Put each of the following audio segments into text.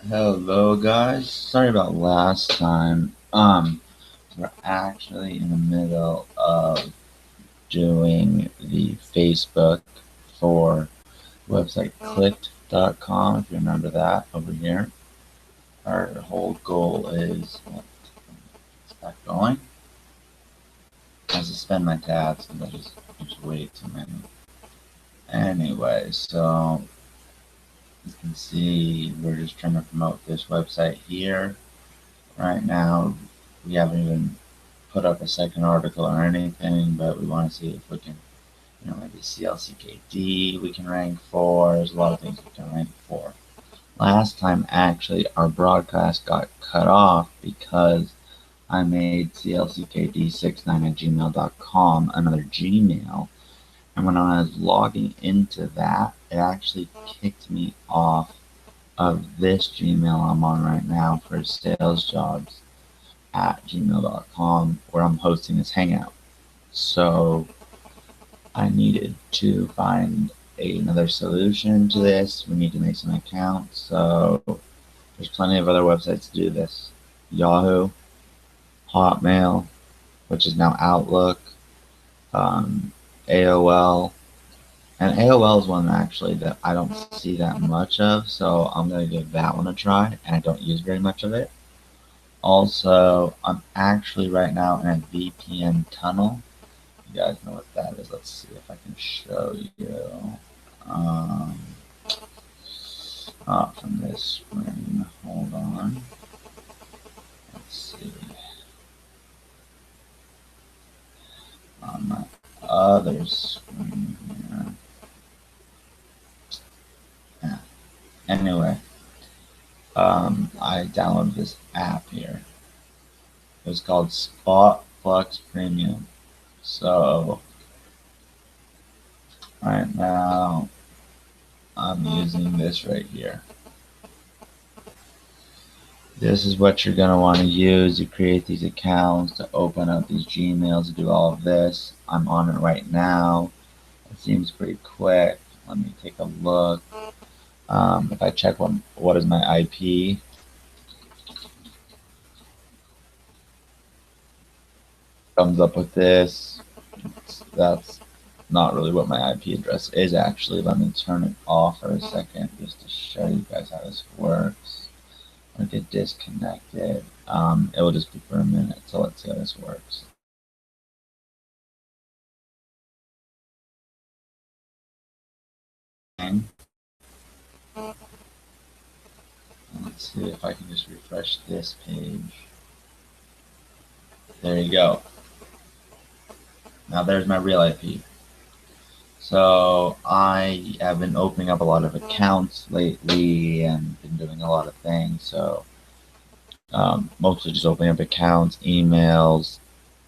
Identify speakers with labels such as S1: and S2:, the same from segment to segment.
S1: Hello guys, sorry about last time. We're actually in the middle of doing the Facebook for website clicked.com, if you remember that over here. Our whole goal is, it's back going. I suspend my tabs and there's way too many. Anyway, so you can see we're just trying to promote this website here. Right now, we haven't even put up a second article or anything, but we want to see if we can, maybe CLCKD we can rank for. There's a lot of things we can rank for. Last time, actually, our broadcast got cut off because I made clckd69@gmail.com another Gmail, and when I was logging into that, it actually kicked me off of this Gmail I'm on right now for sales jobs at gmail.com, where I'm hosting this hangout. So I needed to find another solution to this. We need to make some accounts. So there's plenty of other websites to do this. Yahoo, Hotmail, which is now Outlook, AOL. And AOL is one actually that I don't see that much of, so I'm going to give that one a try, and I don't use very much of it. Also, I'm actually right now in a VPN tunnel. You guys know what that is. Let's see if I can show you. Um, from this screen. Hold on. Let's see. On my other screen here. Yeah. Anyway, I downloaded this app here. It was called Spot Flux Premium. So right now I'm using this right here. This is what you're going to want to use to create these accounts, to open up these Gmails, to do all of this. I'm on it right now. It seems pretty quick. Let me take a look. If I check what is my IP, comes up with this. That's not really what my IP address is actually. Let me turn it off for a second just to show you guys how this works. I get disconnected. It will just be for a minute, so let's see how this works. Let's see if I can just refresh this page. There you go. Now there's my real IP. So I have been opening up a lot of accounts lately and been doing a lot of things. So mostly just opening up accounts, emails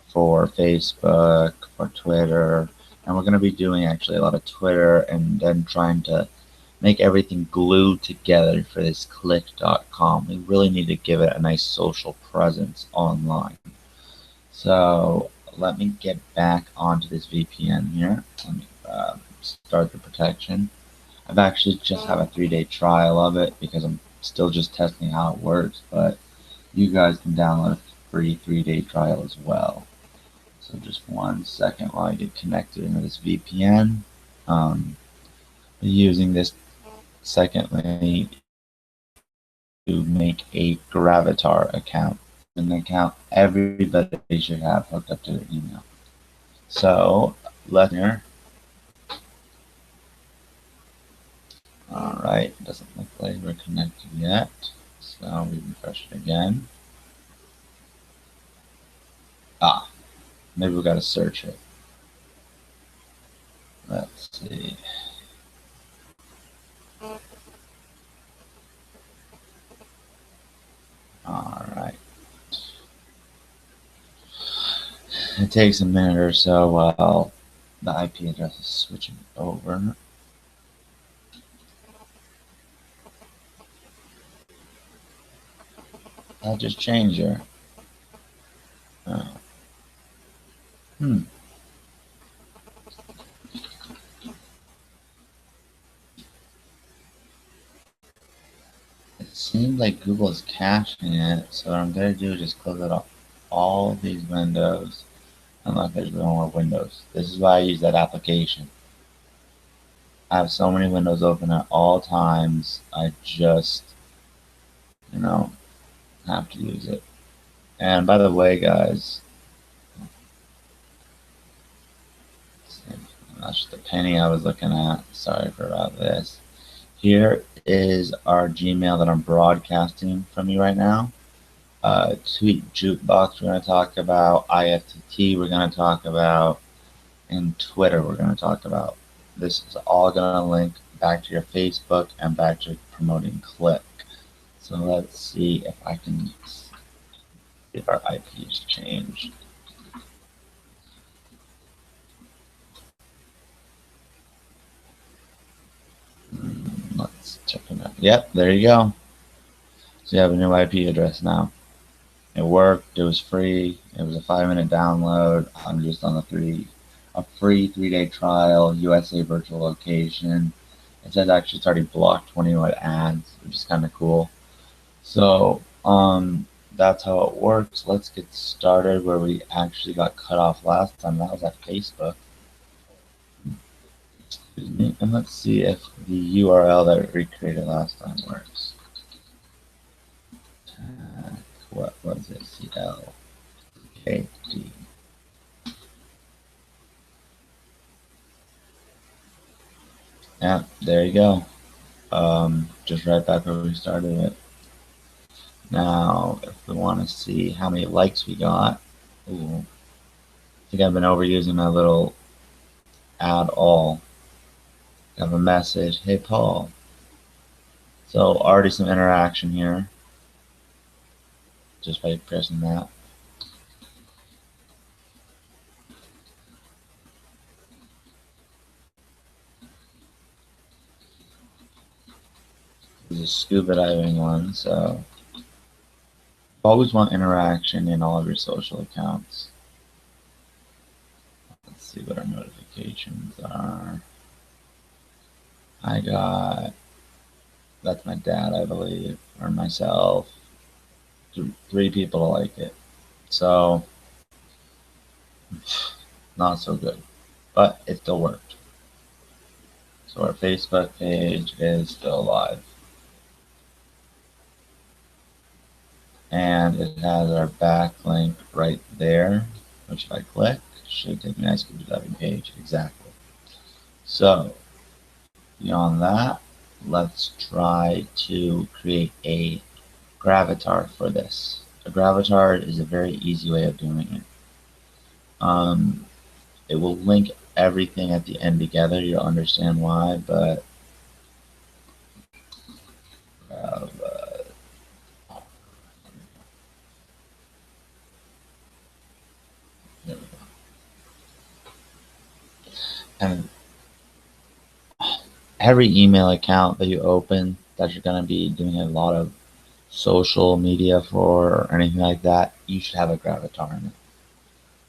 S1: for Facebook, for Twitter. And we're going to be doing actually a lot of Twitter and then trying to make everything glued together for this click.com. We really need to give it a nice social presence online. So let me get back onto this VPN here. Let me start the protection. I've actually just have a 3-day trial of it because I'm still just testing how it works, but you guys can download a free 3-day trial as well. So just 1 second while I get connected into this VPN. Using this second link to make a Gravatar account. An account everybody should have hooked up to their email. So let's here. Alright, doesn't look like we're connected yet. So we refresh it again. Maybe we gotta search it. Let's see. Alright. It takes a minute or so while the IP address is switching over. I'll just change her. Hmm. seems like Google is caching it, so what I'm going to do is just close it off all these windows. Unless there's no more windows. This is why I use that application. I have so many windows open at all times. I just, you know, have to use it. And by the way, guys, that's just the penny I was looking at. Sorry for about this. Here is our Gmail that I'm broadcasting from you right now. Tweet Jukebox we're going to talk about. IFTT we're going to talk about. And Twitter we're going to talk about. This is all going to link back to your Facebook and back to promoting Click. So let's see if I can see if our IP is changed. Let's check it out. Yep, there you go. So you have a new IP address now. It worked. It was free. It was a 5-minute download. I'm just on a free 3-day trial. USA virtual location. It says actually it's already blocked 20 ads, which is kind of cool. So that's how it works. Let's get started where we actually got cut off last time. That was at Facebook. Excuse me. And let's see if the URL that we recreated last time works. What was it? CLKD. Yeah, there you go. Just right back where we started it. Now, if we want to see how many likes we got, ooh, I think I've been overusing my little add all. I have a message, hey Paul. So already some interaction here, just by pressing that. This is a scuba diving one, so always want interaction in all of your social accounts. Let's see what our notifications are. I got, that's my dad, I believe, or myself. 3 people like it. So, not so good. But it still worked. So our Facebook page is still live. And it has our backlink right there, which if I click, should take me to my scuba diving page. Exactly. So, beyond that, let's try to create a gravatar for this. A gravatar is a very easy way of doing it. It will link everything at the end together. You'll understand why, but there we go. And every email account that you open that you're going to be doing a lot of social media for or anything like that, you should have a gravatar in it.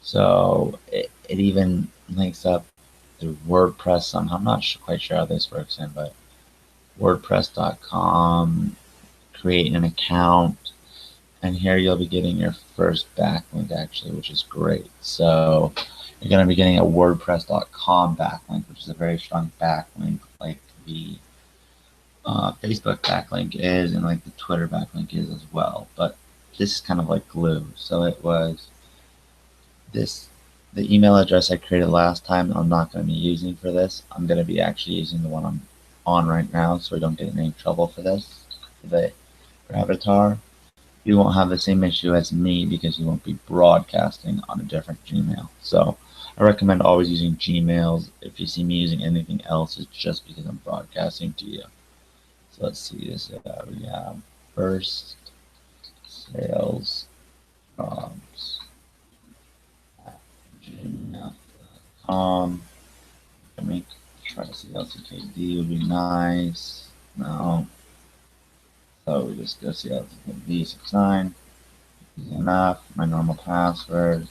S1: So it even links up through WordPress somehow. I'm not quite sure how this works in, but WordPress.com, create an account, and here you'll be getting your first backlink actually, which is great. So you're going to be getting a WordPress.com backlink, which is a very strong backlink, like the Facebook backlink is, and like the Twitter backlink is as well. But this is kind of like glue. So it was the email address I created last time. I'm not going to be using for this. I'm going to be actually using the one I'm on right now, so we don't get in any trouble for this. For the Gravatar, you won't have the same issue as me because you won't be broadcasting on a different Gmail. So I recommend always using Gmails. If you see me using anything else, it's just because I'm broadcasting to you. So let's see this. We have first sales jobs at gmail.com. I mean, try to see LCKD would be nice. No. So we just go see LCKD69. Easy enough. My normal password.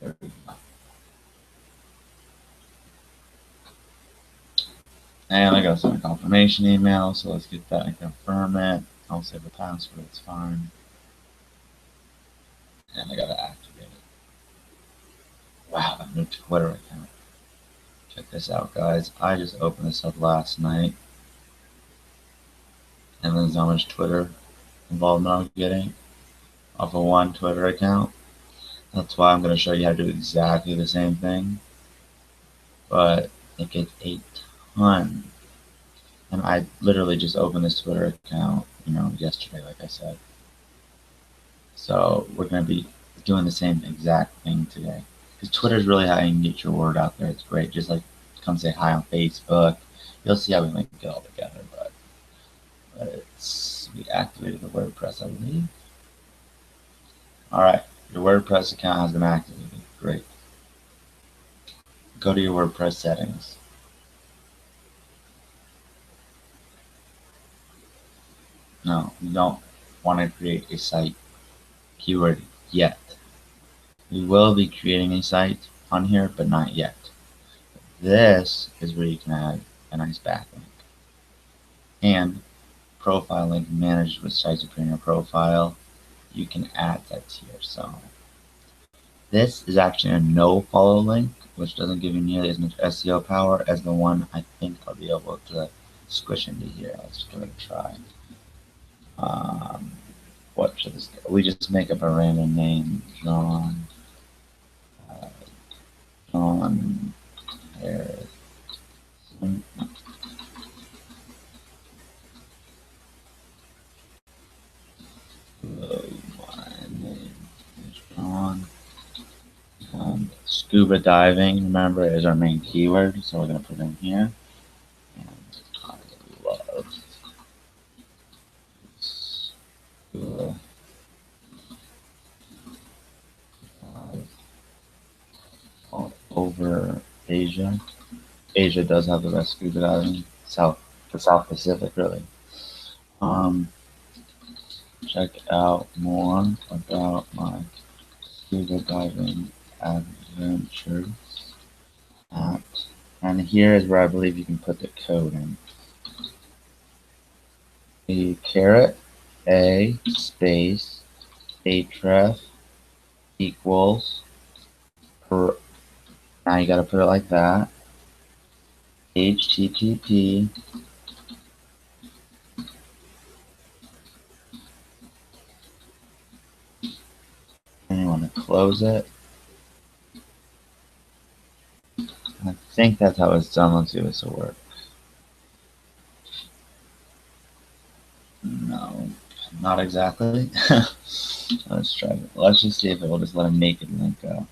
S1: There we go. And I got some confirmation email, so let's get that and confirm it. I'll save the password, it's fine. And I gotta activate it. Wow, a new Twitter account. Check this out, guys. I just opened this up last night. And there's how much Twitter involvement I'm getting off of one Twitter account. That's why I'm going to show you how to do exactly the same thing. But it gets a ton. And I literally just opened this Twitter account, yesterday, like I said. So we're going to be doing the same exact thing today. Because Twitter is really how you can get your word out there. It's great. Just like come say hi on Facebook. You'll see how we make it all together. But we activated the WordPress, I believe. All right, your WordPress account has been activated. Great. Go to your WordPress settings. No, you don't want to create a site keyword yet. We will be creating a site on here, but not yet. This is where you can add a nice backlink. And profile link managed with sites appear in your profile. You can add that here. So this is actually a no follow link, which doesn't give you nearly as much SEO power as the one I think I'll be able to squish into here. Let's give it a try. What should this go? We just make up a random name, John Harris. My name is John. Scuba diving, remember, is our main keyword, so we're going to put in here. And I love scuba all over Asia. Asia does have the best scuba diving. The South Pacific, really. Check out more about my scuba diving adventures and here is where I believe you can put the code in. The caret A space href equals per. Now you got to put it like that. HTTP and you want to close it. I think that's how it's done. Let's see if this will work. No, not exactly. Let's try it. Let's just see if it will just let a naked link go.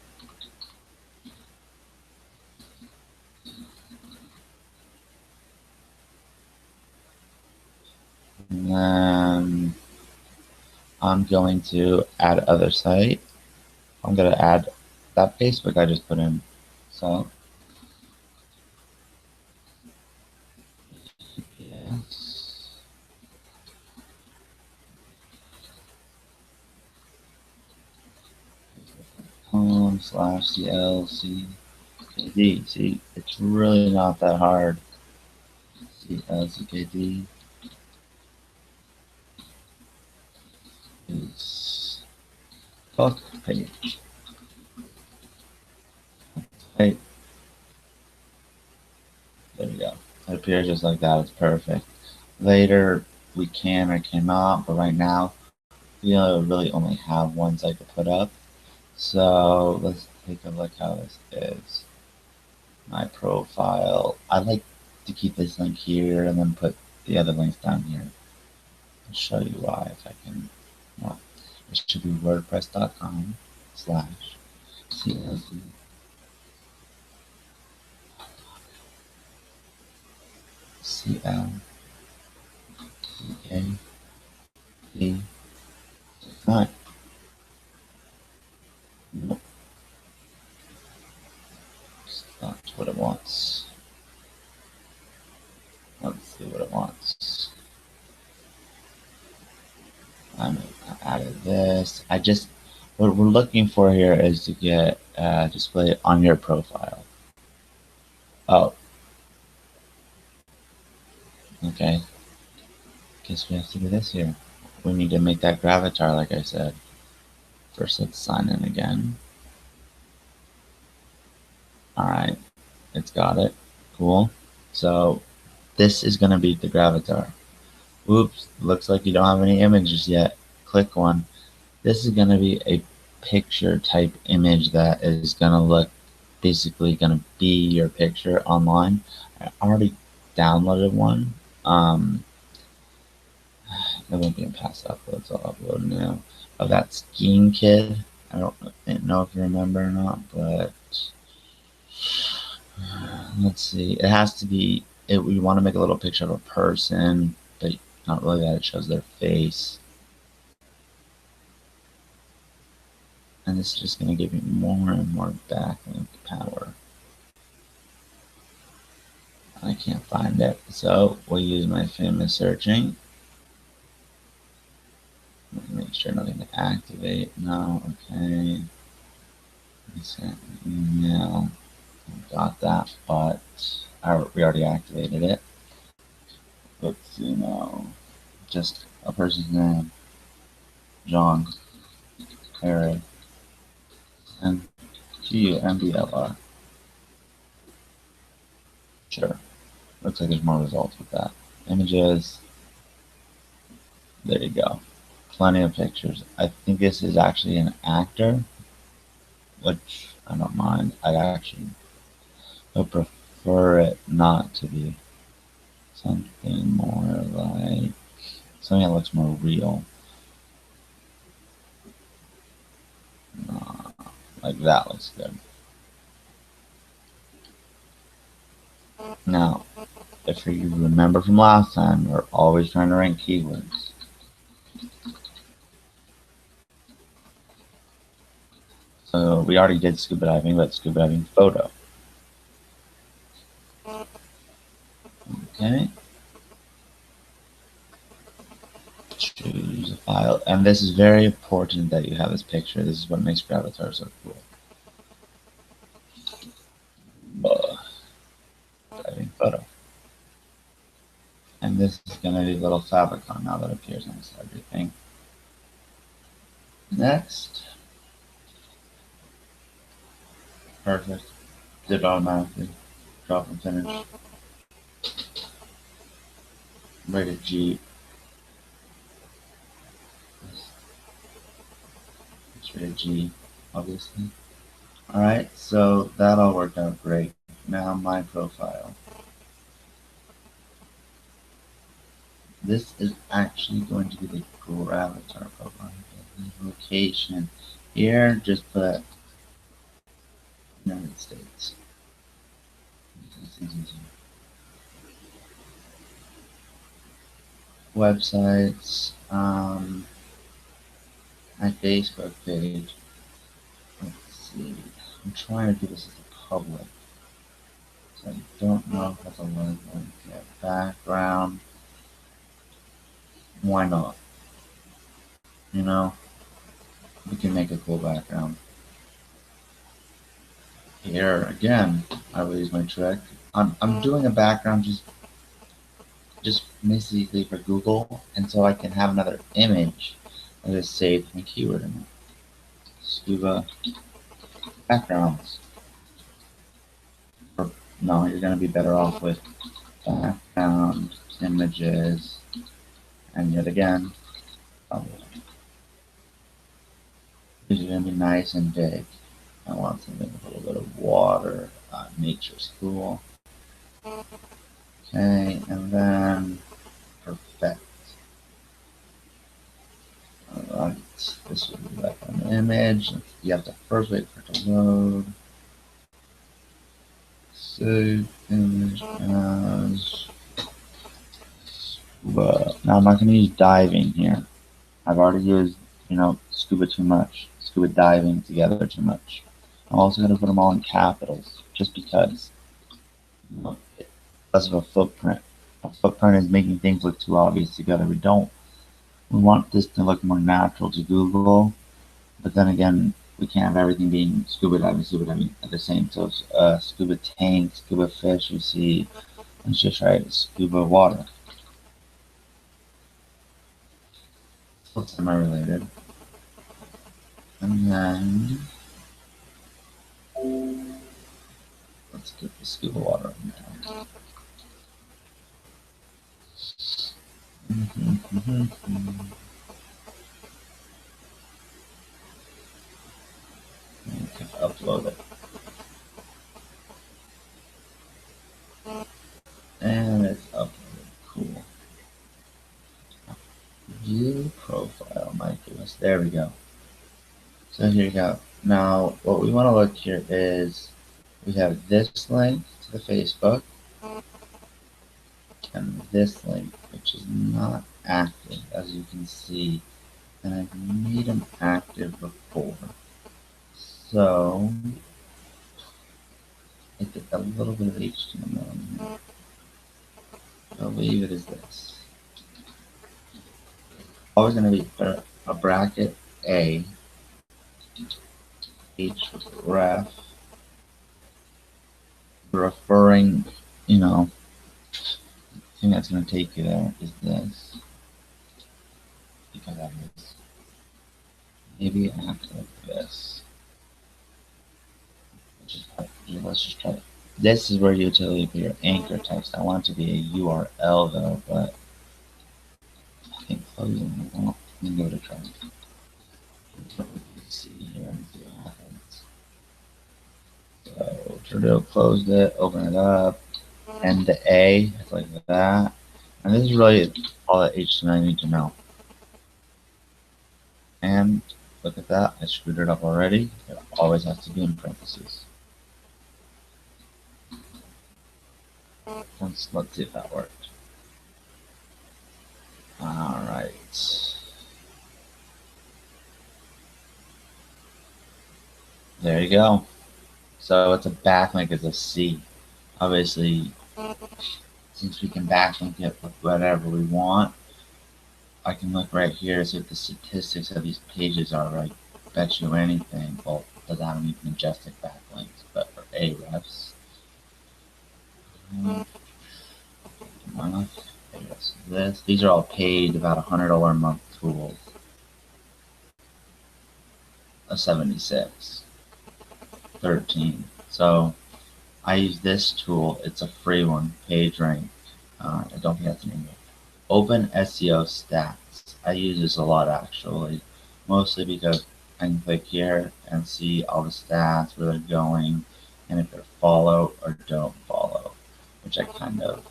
S1: And then I'm going to add other site. I'm going to add that Facebook I just put in. So, yes. /CLCKD. See, it's really not that hard. CLCKD is book page. Right. There we go. It appears just like that. It's perfect. Later, we can or cannot, but right now, we really only have one site to put up. So let's take a look how this is. My profile. I like to keep this link here and then put the other links down here. I'll show you why if I can. Well, it should be wordpress.com/CLC. CLCKD. Right. Nope. That's what it wants. Let's see what it wants. I added this. What we're looking for here is to get display on your profile. Oh. Okay, guess we have to do this here. We need to make that gravatar like I said. First, let's sign in again. Alright, it's got it. Cool. So, this is going to be the gravatar. Oops, looks like you don't have any images yet. Click one. This is going to be a picture type image that is going to look basically going to be your picture online. I already downloaded one. It won't be in past uploads, so I'll upload now. Of that skiing kid. I don't know if you remember or not, but let's see. It has to be. We want to make a little picture of a person, but not really that it shows their face. And this is just going to give you more and more backlink power. I can't find it, so we'll use my famous searching. Make sure nothing to activate. No, okay. Send email. Got that, but we already activated it. Let's see now. Just a person's name. John. Harry. And QMBLR. Sure. Looks like there's more results with that. Images. There you go. Plenty of pictures. I think this is actually an actor, which I don't mind. I actually would prefer it not to be. Something more like something that looks more real. Like that looks good. Now, if you remember from last time, we're always trying to rank keywords. So we already did scuba diving, but scuba diving photo. Okay. Choose a file. And this is very important that you have this picture. This is what makes Gravatar so cool. Diving photo. And this is going to be a little favicon now that appears next to everything. Next. Perfect. Did automatically. Drop and finish. Rated G. It's rated G, obviously. Alright, so that all worked out great. Now my profile. This is actually going to be the Gravatar profile. The location. Here, just put United States. Websites, my Facebook page. Let's see. I'm trying to do this as a public. So I don't know if that's a link. Yeah, background. Why not? You know, we can make a cool background. Here again, I will use my trick. I'm doing a background just basically for Google, and so I can have another image that is saved my keyword in it. Scuba backgrounds. Or, no, you're gonna be better off with background images, and yet again, these are gonna be nice and big. I want something with a little bit of water. Nature's cool. Okay, and then perfect. Alright, this will be like an image. You have to first wait for it to load. Save image as. But now I'm not going to use diving here. I've already used, scuba too much. Scuba diving together too much. I'm also going to put them all in capitals, just because. Less of a footprint. A footprint is making things look too obvious together. We want this to look more natural to Google, but then again, we can't have everything being scuba diving at the same. So, scuba tank, scuba fish, you see, let's just try scuba water. semi-related. And then let's get the scuba water in there. You can upload it. And it's uploaded. Cool. View profile, my goodness. There we go. So here you go. Now, what we want to look here is we have this link to the Facebook and this link, which is not active, as you can see, and I've made them active before. So, I did a little bit of HTML in here. I'll leave it as this. Always going to be a bracket A, href, referring, you know, the thing that's going to take you there is this. Because of this. Maybe after this. Let's just try it. This is where you utility for your anchor text. I want it to be a URL though, but I think closing it won't. Let me give it a try. Let's see here and see what happens. So Trudeau closed it, open it up, and the A is like that. And this is really all that HTML you need to know. And look at that, I screwed it up already. It always has to be in parentheses. Let's see if that worked. Alright. There you go. So it's a backlink as a C. Obviously, since we can backlink it with whatever we want, I can look right here to see what the statistics of these pages are. Right? Bet you anything. Well, it doesn't have any majestic backlinks, but for Ahrefs. These are all paid about $100 a month tools. A 76. 13. So I use this tool. It's a free one, PageRank. I don't think that's the name of it. Open SEO Stats. I use this a lot actually, mostly because I can click here and see all the stats, where they're going, and if they're follow or don't follow, which I kind of.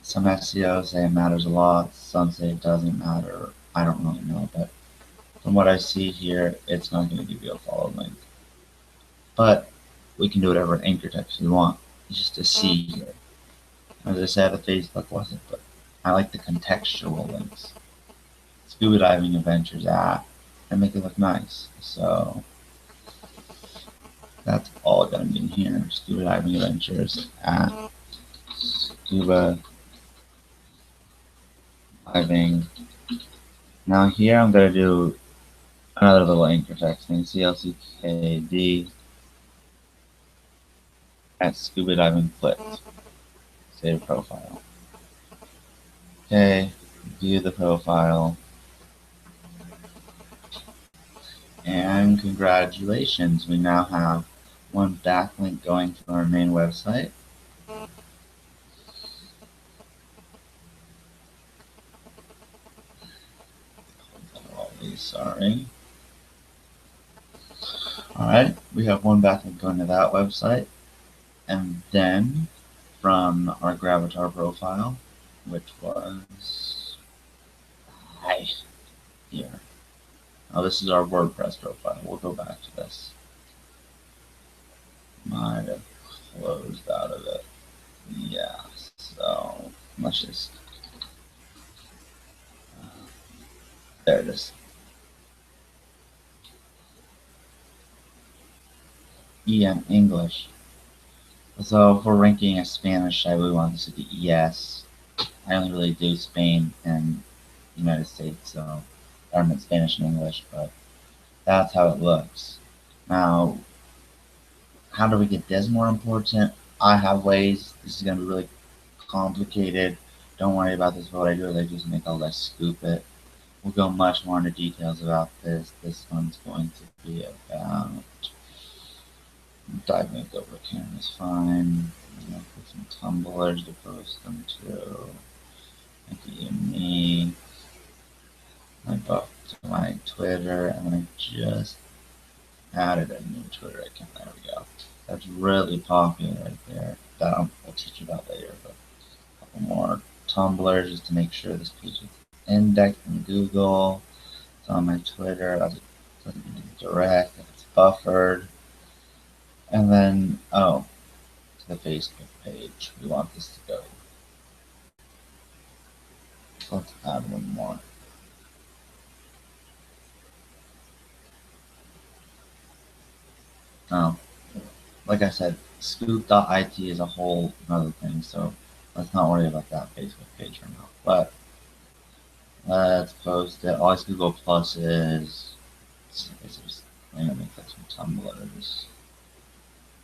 S1: Some SEOs say it matters a lot, some say it doesn't matter. I don't really know, but from what I see here, it's not going to give you a follow link. But we can do whatever anchor text we want. It's just a C here. As I said, the Facebook wasn't, but I like the contextual links. Scuba Diving Adventures at, and make it look nice. So that's all going to be in here. Scuba Diving Adventures at Scuba Diving. Now here I'm going to do another little anchor text thing. CLCKD at Scuba Diving Clips. Save profile. Okay, view the profile. And congratulations, we now have one backlink going to our main website. Sorry. Alright, we have one backlink going to that website. And then from our Gravatar profile, which was here. Now this is our WordPress profile. We'll go back to this. Might have closed out of it. Yeah, so let's just there it is. EM English. So if we're ranking a Spanish site, we want this to be ES. I only really do Spain and United States, so I meant Spanish and English, but that's how it looks. Now, how do we get this more important? I have ways. This is going to be really complicated. Don't worry about this. What I do is I just make a less scoop it. we'll go much more into details about this. This one's going to be about diving over Karen is fine. I'm gonna put some tumblers to post them to. Thank you, me. I go to my Twitter, and then I just added a new Twitter account. There we go. That's really popular right there. That I'll teach you about later, but a couple more tumblers just to make sure this page is indexed in Google. It's on my Twitter. Doesn't need direct. It's buffered. And then, oh, to the Facebook page. We want this to go. So let's add one more. Oh, like I said, scoop.it is a whole other thing, so let's not worry about that Facebook page for now. But let's post it. Always Google Plus is. I'm gonna make that some tumblers.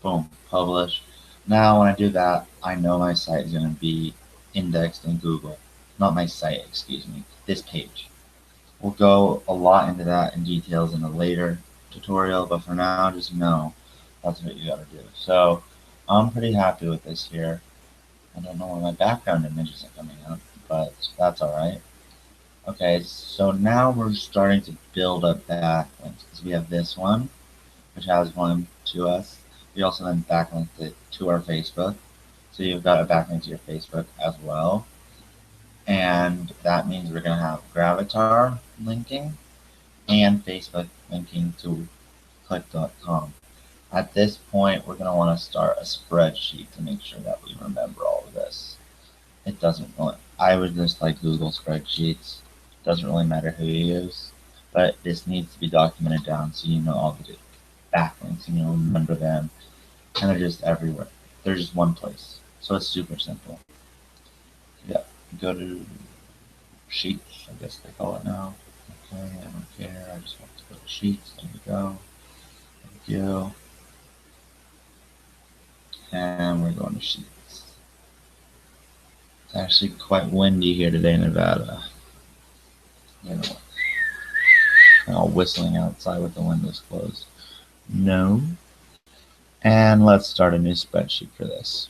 S1: Boom, publish. Now, when I do that, I know my site is going to be indexed in Google. Not my site, excuse me. This page. We'll go a lot into that in details in a later tutorial, but for now, just know that's what you got to do. So, I'm pretty happy with this here. I don't know where my background images are coming up, but that's alright. Okay, so now we're starting to build up backlinks because we have this one, which has one to us. We also then backlinked it to our Facebook. So you've got a backlink to your Facebook as well. And that means we're going to have Gravatar linking and Facebook linking to click.com. At this point, we're going to want to start a spreadsheet to make sure that we remember all of this. It doesn't really, I would just like Google spreadsheets. Doesn't really matter who you use, but this needs to be documented down so you know all the backlinks and you'll remember them, and they're just everywhere. They're just one place, so it's super simple. Yeah, go to Sheets, I guess they call it now. Okay, I don't care, I just want to go to Sheets. There we go. Thank you. And we're going to Sheets. It's actually quite windy here today in Nevada. You know, all whistling outside with the windows closed. No. And let's start a new spreadsheet for this.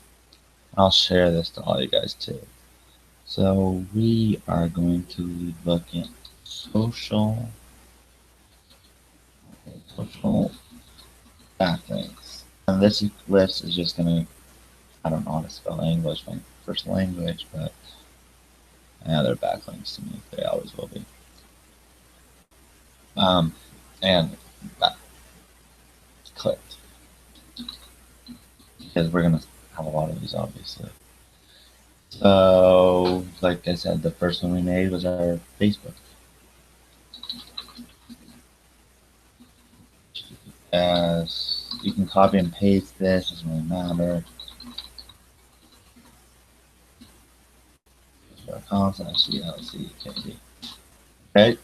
S1: I'll share this to all you guys too. So we are going to look at social backlinks. And this list is just going to, I don't know how to spell English, my first language, but yeah, they're backlinks to me. They always will be. And that clicked. Because we're going to have a lot of these, obviously. So, like I said, the first one we made was our Facebook. As you can copy and paste this, doesn't really matter. Okay,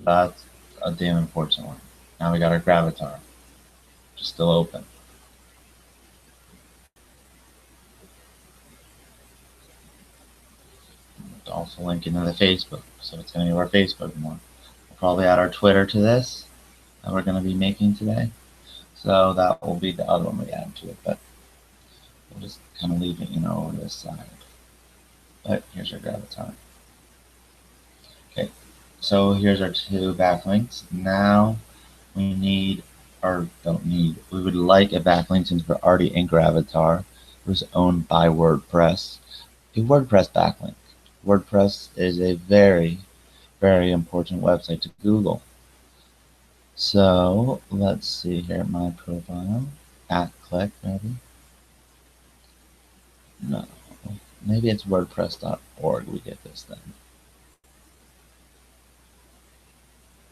S1: that's a damn important one. Now we got our Gravatar, which is still open. Also linking to the Facebook, so it's going to be our Facebook one. We'll probably add our Twitter to this that we're going to be making today. So that will be the other one we add to it, but we'll just kind of leave it, over this side. But here's our Gravatar. Okay, so here's our two backlinks. Now we need, or don't need, we would like a backlink since we're already in Gravatar. It was owned by WordPress. A WordPress backlink. WordPress is a very, very important website to Google. So let's see here, my profile, @click maybe. No, maybe it's WordPress.org we get this then.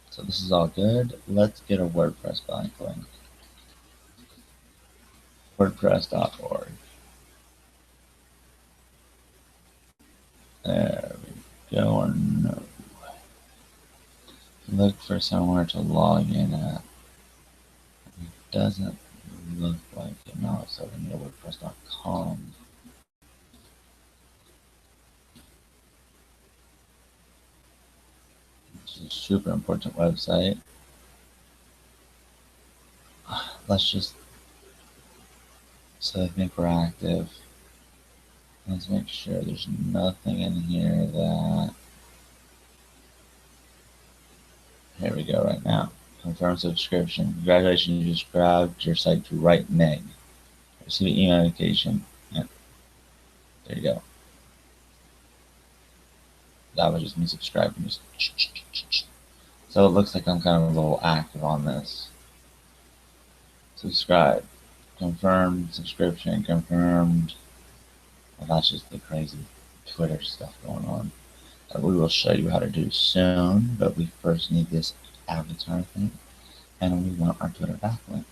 S1: So this is all good. Let's get a WordPress backlink. WordPress.org. There we go, or no. Look for somewhere to log in at. It doesn't look like it. No, it's over near WordPress.com. super important website. Let's just, so I think we're active. Let's make sure there's nothing in here that, here we go right now. Confirm subscription. Congratulations, you subscribed your site to Right Meg. Receive email notification. Yeah, there you go. That was just me subscribing. Just so it looks like I'm kind of a little active on this. Subscribe. Confirmed subscription. Confirmed. Well, that's just the crazy Twitter stuff going on that we will show you how to do soon, but we first need this avatar thing, and we want our Twitter backlink.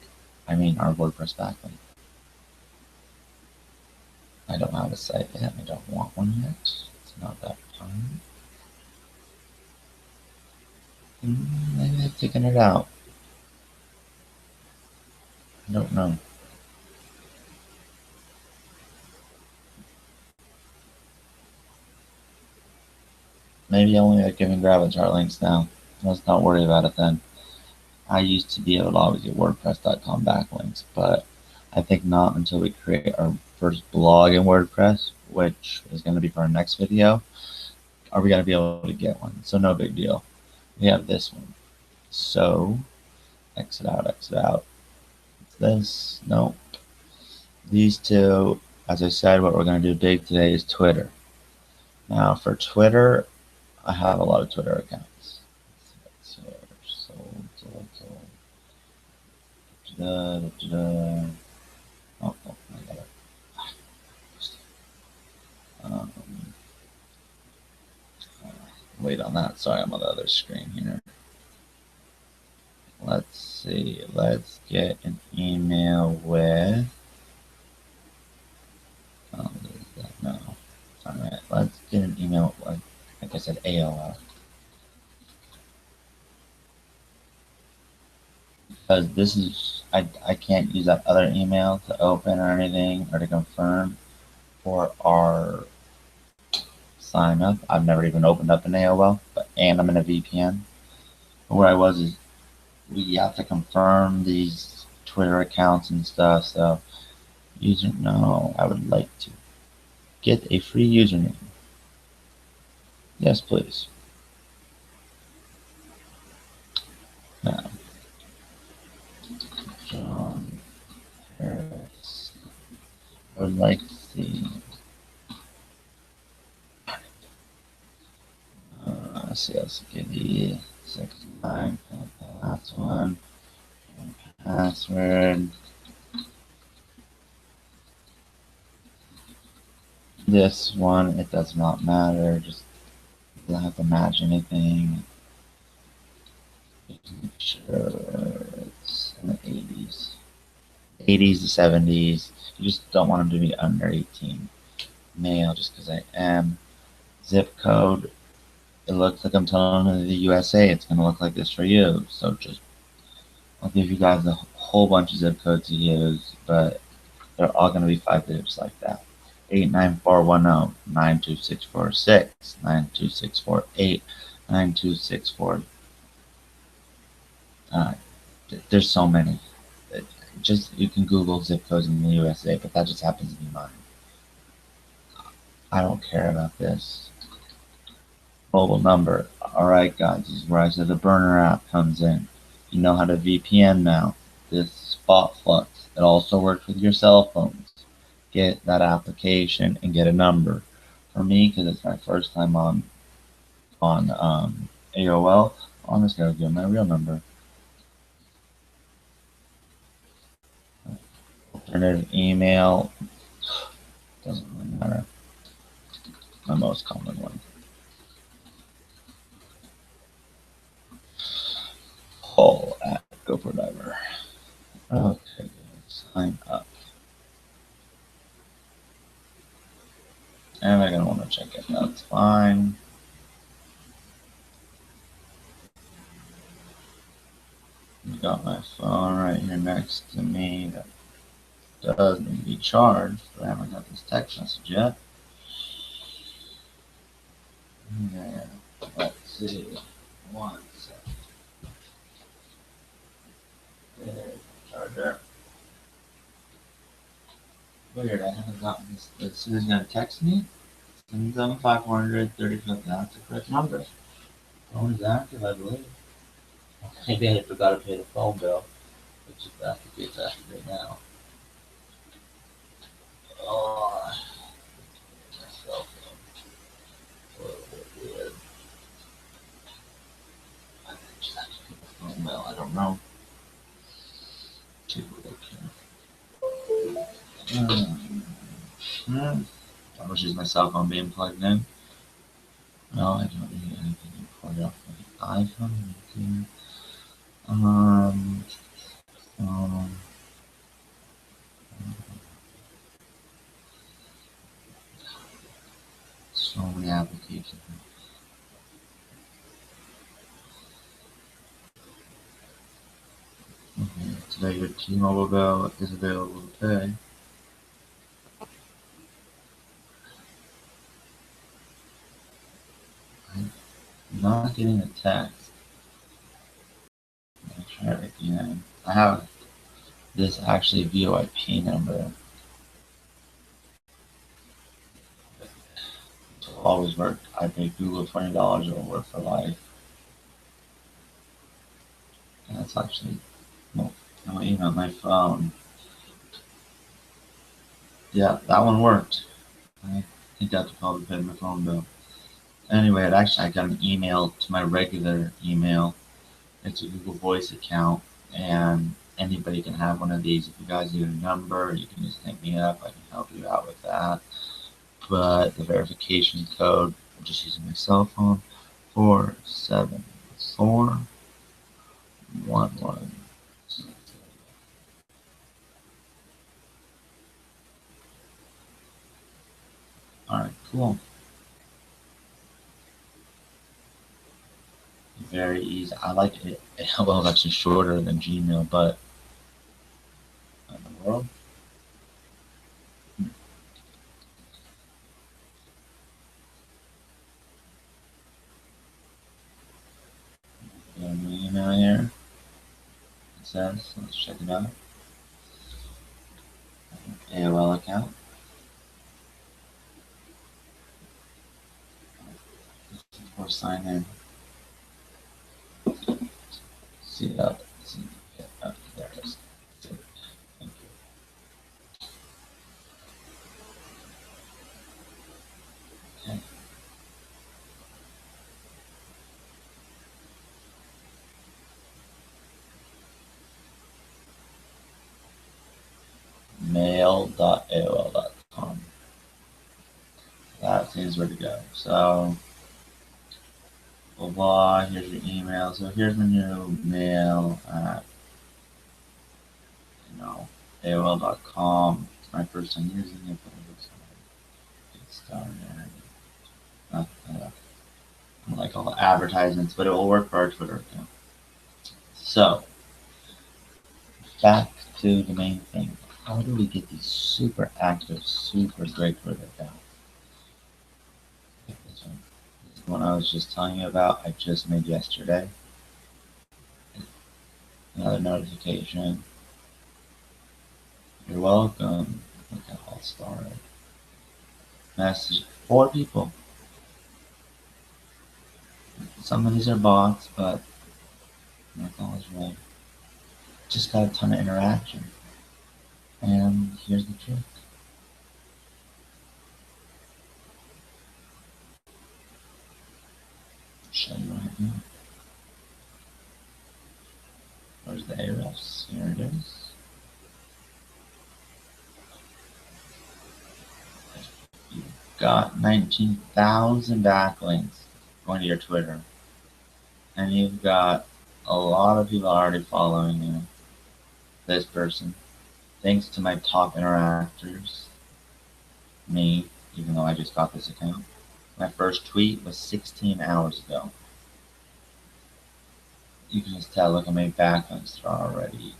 S1: I mean, our WordPress backlink. I don't have a site yet. I don't want one yet. It's not that time. Maybe I've taken it out. I don't know. Maybe only like giving Gravatar links now. Let's not worry about it then. I used to be able to always get WordPress.com backlinks, but I think not until we create our first blog in WordPress, which is going to be for our next video, are we going to be able to get one. So no big deal. We have this one. So exit out, exit out. It's this. Nope. These two, as I said, what we're going to do big today is Twitter. Now for Twitter, I have a lot of Twitter accounts. Oh, I got it. Wait on that. Sorry, I'm on the other screen here. Let's see. Let's get an email with. Oh, no. All right. Let's get an email with, like I said, AOL. Because this is, I can't use that other email to open or anything or to confirm for our sign up. I've never even opened up an AOL, and I'm in a VPN. But where I was is we have to confirm these Twitter accounts and stuff. So no, I would like to get a free username. Yes, please. Now, John Harris. I would like to see. Let's see, let's get the 69 last one. Password. This one, it does not matter. Just don't have to match anything. Just make sure it's in the 80s. 80s to 70s. You just don't want them to be under 18. Male, just because I am. Zip code. It looks like I'm telling them the USA. It's going to look like this for you. So just, I'll give you guys a whole bunch of zip codes to use, but they're all going to be 5 digits like that. 89410, 92646, 92648, 92648. There's so many. Just, you can Google zip codes in the USA, but that just happens to be mine. I don't care about this. Mobile number. Alright guys, this is where I said the burner app comes in. You know how to VPN now. This Spotflux. It also works with your cell phones. Get that application and get a number. For me, because it's my first time on AOL, I'm just going to give my real number. Alternative email. Doesn't really matter. My most common one. Paul at GoProDiver. Okay, sign up. And I'm going to want to check it. That's fine. I've got my phone right here next to me that does need to be charged, but I haven't got this text message yet. Yeah, let's see. 1 second. there. Weird, I haven't gotten this. As soon as he's gonna text me, 775 that's the correct number. Phone is active, I believe. Maybe I forgot to pay the phone bill, which is active right now. Oh, my cell phone. A little bit weird. I think just have to pay the phone bill. I don't know. Too okay. I was using my cell phone being plugged in. No, I don't need anything plugged off my iPhone. Anything. Um, so many applications. Okay, today your T-Mobile bill is available to pay. I'm not getting a text. I'll try it again. I have this actually VoIP number. It'll always work. I pay Google $20, it'll work for life. And that's actually, well, even on my phone. Yeah, that one worked. I think that's probably paid my phone bill. Anyway, I got an email to my regular email. It's a Google Voice account, and anybody can have one of these. If you guys need a number, you can just hit me up. I can help you out with that. But the verification code, I'm just using my cell phone, 47411. All right, cool. Very easy. I like it. Well, it's actually shorter than Gmail, but in the world. Got my email here. It says, let's check it out. AOL account. Or sign in. See that? Yeah, there it is. Thank you. Okay. Mail.aol.com. That seems where to go. So, blah blah. Here's your email. So here's my new mail at AOL.com. It's my first time using it, but it looks like it's started. I don't like all the advertisements, but it will work for our Twitter account. So, back to the main thing. How do we get these super active, super great Twitter accounts? This one I was just telling you about, I just made yesterday. Another notification. You're welcome. Look at all started. Message 4 people. Some of these are bots, but that's all is right. Just got a ton of interaction. And here's the trick. Show you right now. Where's the Ahrefs? Here it is. You've got 19,000 backlinks going to your Twitter. And you've got a lot of people already following you. This person. Thanks to my top interactors. Me, even though I just got this account. My first tweet was 16 hours ago. You can just tell, look how many backlinks there are already.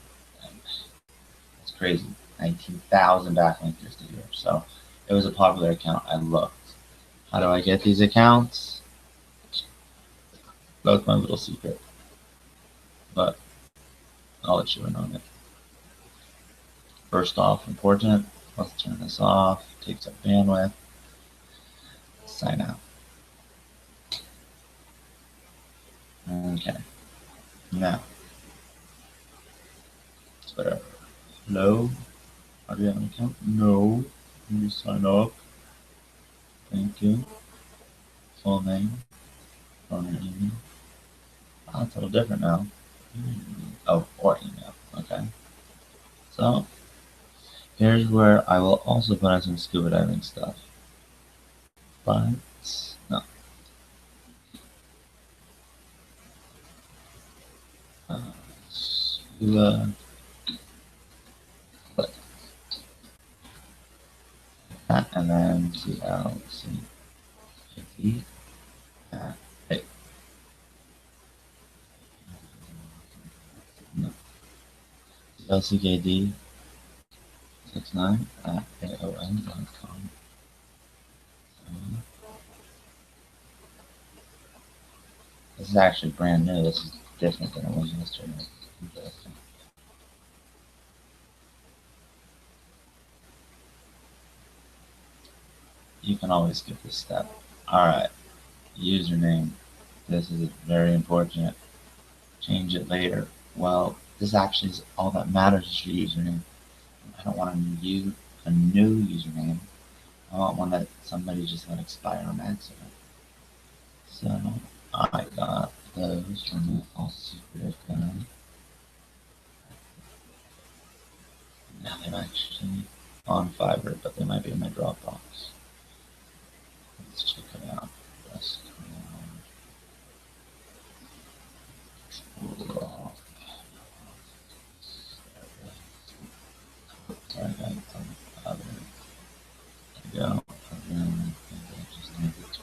S1: It's crazy. 19,000 backlinks just a year. So it was a popular account. I looked. How do I get these accounts? That's my little secret. But I'll let you in on it. First off, important. Let's turn this off. Takes up bandwidth. Sign out. Okay. Now, Twitter. Hello? Do you have an account? No. Can you sign up? Thank you. Full name. Phone or email. Oh, it's a little different now. Oh, or email. Okay. So, here's where I will also put on some scuba diving stuff. But, no. Scuba. Click. That, and then TLC. 50. Hey. No. LCKD 69 at AOL.com. This is actually brand new. This is different than it was yesterday. Interesting. You can always skip this step. Alright. Username. This is very important. Change it later. Well, this actually is all that matters is your username. I don't want a new username. I want one that somebody just let expire on accident. So I got those from the All Secret guy. Now they're actually on Fiverr, but they might be in my Dropbox. Let's check it out. Just sorry guys, there we go. Again, I just need it to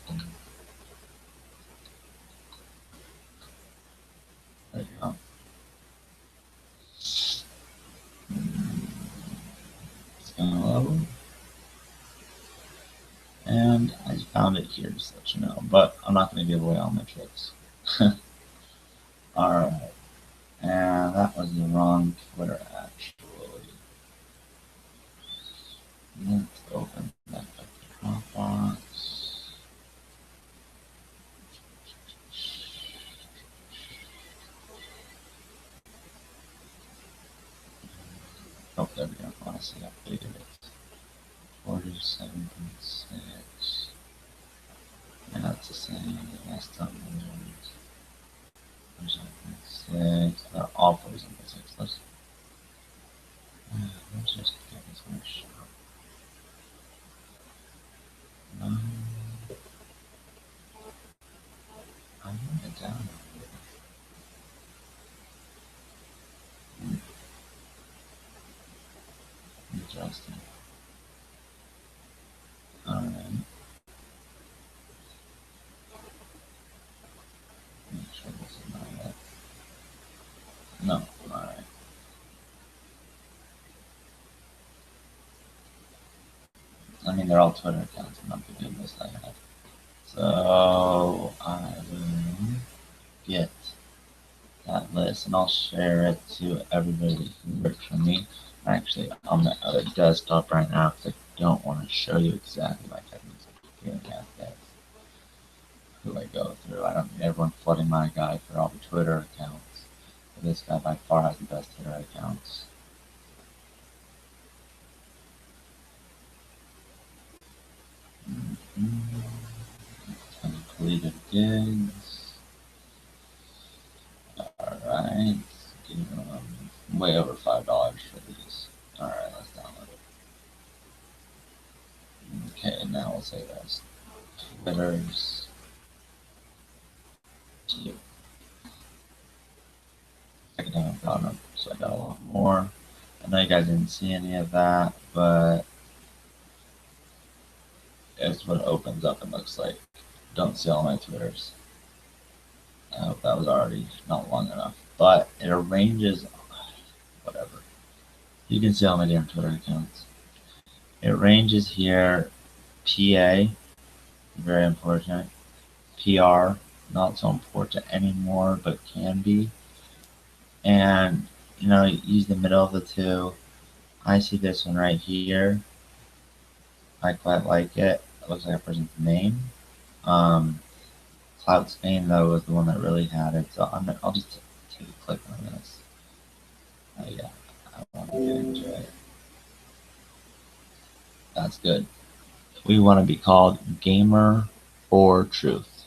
S1: there you go. It's gonna load. And I found it here, just to let you know. But I'm not going to give away all my tricks. Alright. And that was the wrong Twitter, actually. Let's open that up to Dropbox. Oh, there we go. Honestly, I updated it. 47.6. And that's the same as last time. 47.6. They're all 47.6. Let's just get this one shot. I want it down. Interesting. Alright. Make sure this is not it. No, alright. I mean, they're all Twitter accounts. I'm not doing this I have. So I will get that list and I'll share it to everybody who works for me. Actually, on the other desktop right now because I don't want to show you exactly my techniques of doing that. Who I go through. I don't need everyone flooding my guy for all the Twitter accounts. But this guy by far has the best Twitter accounts. Completed gigs. Alright. Way over $5 for these. Alright, let's download it. Okay, now we'll say this. Twitter's you. I can have gotten up, so I got a lot more. I know you guys didn't see any of that, but it's what it opens up and looks like. Don't see all my Twitters. I hope that was already not long enough. But it arranges, whatever. You can see all my damn Twitter accounts. It ranges here, PA, very important. PR, not so important anymore, but can be. And, you know, use the middle of the two. I see this one right here. I quite like it. It looks like a person's name. Cloud Spain though was the one that really had it, so I'll just take a click on this. Oh yeah, I want to get into it. That's good. We want to be called Gamer for Truth.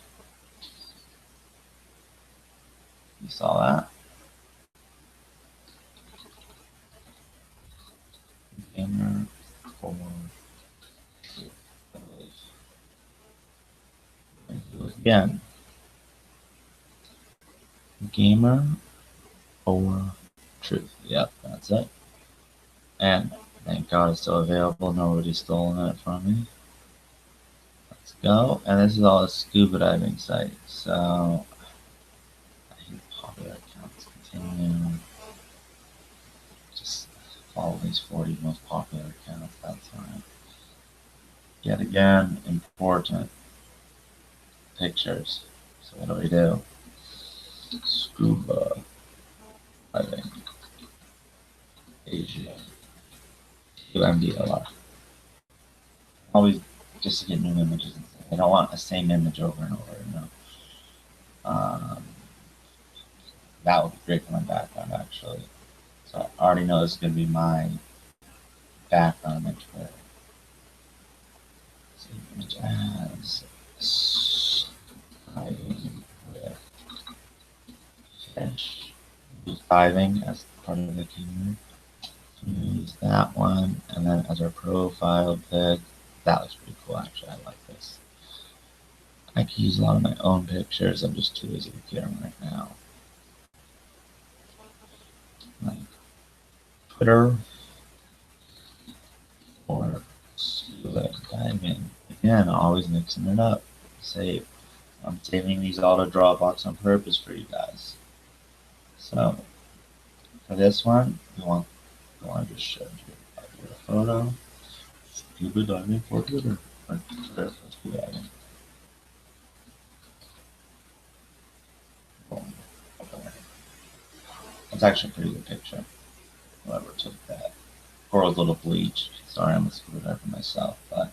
S1: You saw that? Gamer for Truth. Again, Gamer for Truth. Yep, that's it. And thank God it's still available. Nobody's stolen it from me. Let's go. And this is all a scuba diving site. So I hate popular accounts. Continue. Just follow these 40 most popular accounts. That's fine. Yet again, important pictures. So what do? Scuba diving. Asia. UMDLR. Always just to get new images. I don't want the same image over and over. You know. That would be great for my background, actually. So I already know this is going to be my background image for save image as diving with fish. Use diving as part of the keyword. Use that one, and then as our profile pic. That looks pretty cool, actually. I like this. I could use a lot of my own pictures. I'm just too busy with them right now. Like Twitter or scuba diving. Again, always mixing it up. Save. I'm saving these all to Dropbox on purpose for you guys. So for this one, we want to just show you a photo. Scuba diving for Twitter. Or Twitter for scuba diving. Boom. Okay. That's actually a pretty good picture. Whoever took that. Or a little bleach. Sorry, I'm a scuba diver myself, but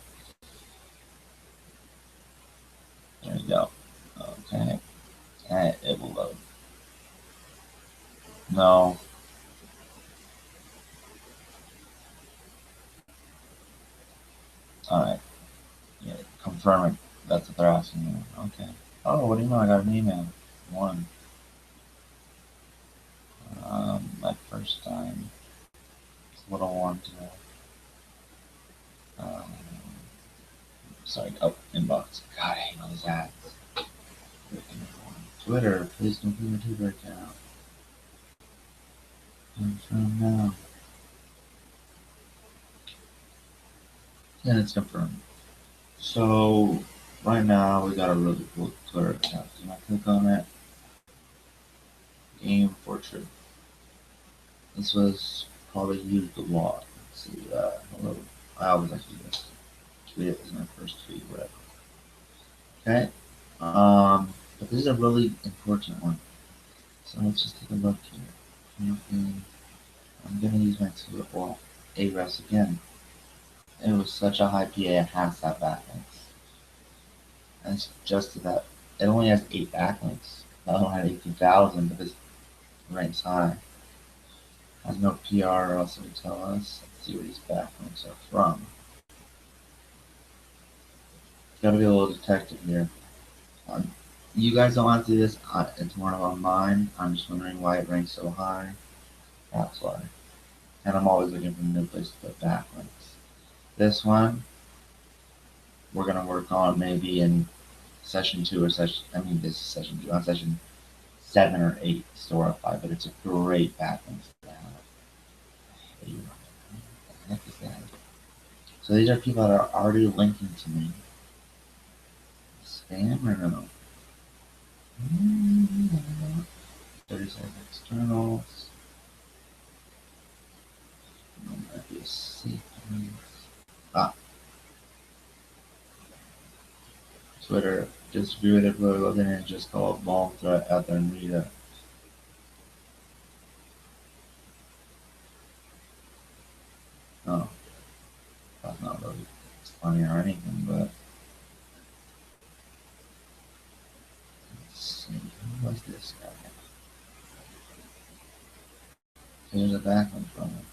S1: there you go. Okay. And it will load. No. Alright. Yeah, confirming. That's what they're asking you. Okay. Oh, what do you know? I got an email. One. My first time. It's a little warm today. Sorry. Oh, inbox. God, I hate all these ads. Twitter. Please confirm your Twitter account. Confirm now. And it's confirmed. So, right now, we got a really cool Twitter account. So, I click on it. Game for Truth. This was probably used a lot. Let's see, hello. I always like to do this. Tweet it as my first tweet, whatever. Okay. But this is a really important one. So let's just take a look here. I'm gonna use my two Ahrefs again. It was such a high PA, it has that backlinks. And it's just that it only has 8 backlinks. The other one had 18,000, but this ranks high. Has no PR or else it would tell us. Let's see where these backlinks are from. Gotta be a little detective here. You guys don't have to do this. It's more of mine. I'm just wondering why it ranks so high. That's why. And I'm always looking for a new place to put backlinks. This one, we're gonna work on maybe in session 2 or session. I mean, this is session 2. On session 7 or 8, Storify. But it's a great backlink to have. What the heck is that? So these are people that are already linking to me. Spam or no? 37 externals. Might be a safe one. Twitter. Just view it if we're looking at just call it bomb threat out there and read it. funny or anything, but let's see, who was this guy? Here's a backlink from it.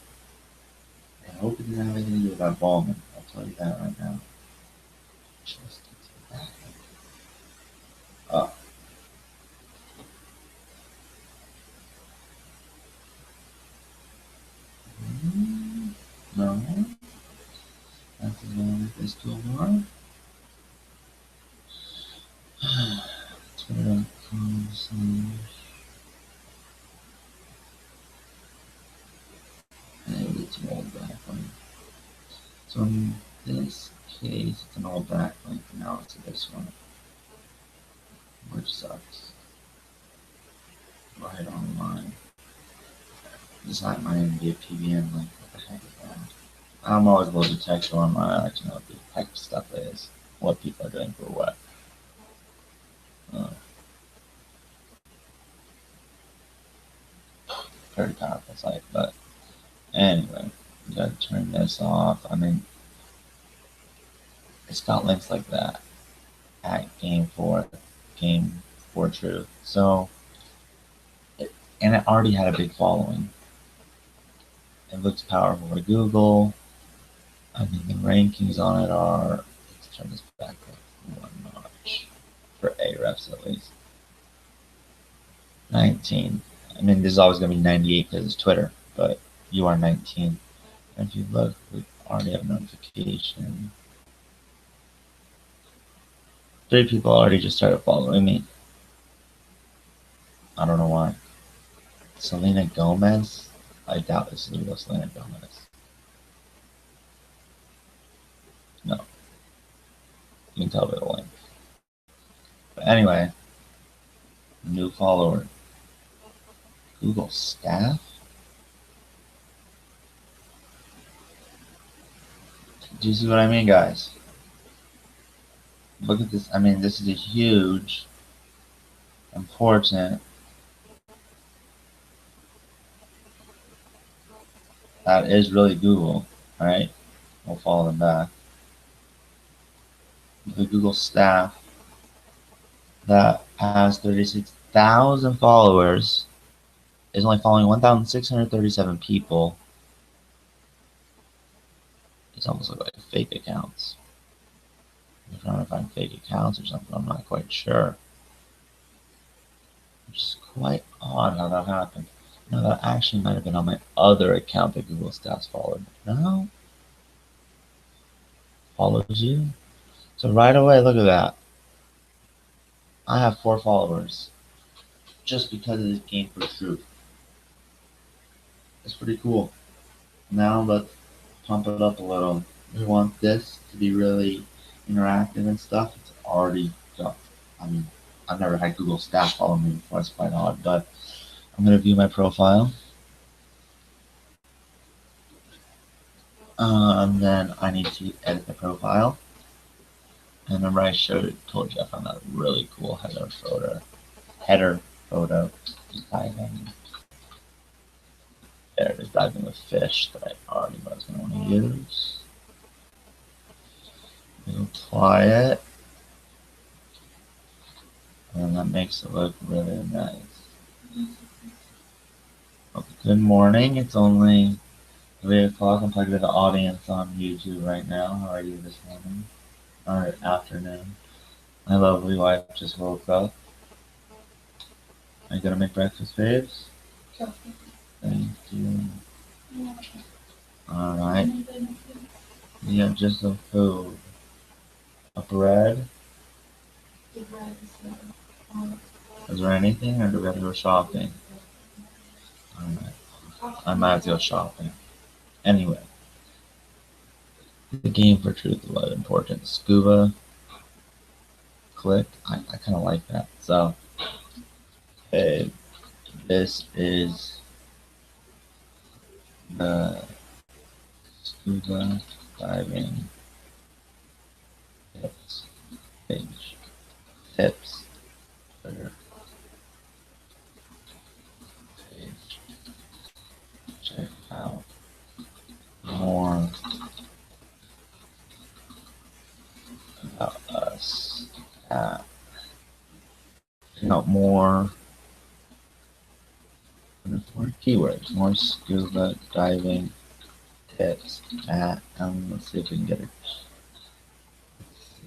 S1: I hope it didn't have anything to do with that Ballman. I'll tell you that right now. Just get to the backlink. Oh. No. That's going with this toolbar. Twitter.com/. Maybe it's an old backlink. So in this case, it's an old backlink, and now it's this one, which sucks. Right online. This might even be a PBN link. What the heck is that? I'm always a little detective online. I like to know what the heck stuff is, what people are doing for what. Very powerful site, but anyway, you gotta turn this off. I mean, it's got links like that at Game for Truth. So, and it already had a big following. It looks powerful for Google. I mean, the rankings on it are. Let's turn this back up one notch for Ahrefs at least. 19. I mean, this is always going to be 98 because it's Twitter, but you are 19. And if you look, we already have notification. 3 people already just started following me. I don't know why. Selena Gomez? I doubt this is real Selena Gomez. No. You can tell by the link. But anyway, new follower. Google staff? Do you see what I mean, guys? Look at this. I mean, this is a huge, important. That is really Google, right? We'll follow them back. The Google staff that has 36,000 followers is only following 1,637 people. It's almost like fake accounts. I'm trying to find fake accounts or something. I'm not quite sure. Which is quite odd how that happened. No, that actually might have been on my other account that Google Stats followed. No? Follows you? So right away, look at that. I have 4 followers. Just because of this Game for Truth. It's pretty cool. Now let's pump it up a little. We want this to be really interactive and stuff. It's already got, I mean, I've never had Google staff follow me before. It's quite odd, but I'm going to view my profile. And then I need to edit the profile. And remember I told you I found that really cool header photo. Diving. There it is, diving with fish that I already was going to want to use. We apply it. And that makes it look really nice. Okay, good morning. It's only 3 o'clock. I'm talking to the audience on YouTube right now. How are you this morning? Or afternoon? My lovely wife just woke up. Are you gonna make breakfast, babes? Thank you. Alright. Yeah, just some food. A bread? Is there anything, or do we have to go shopping? Alright. I might have to go shopping. Anyway. The Game for Truth is a lot important. Scuba. Click. I kind of like that. So, this is the scuba diving tips page. Tips. Twitter page. Check out more about us. Picking out more keywords, more scuba diving tips. Let's see if we can get it.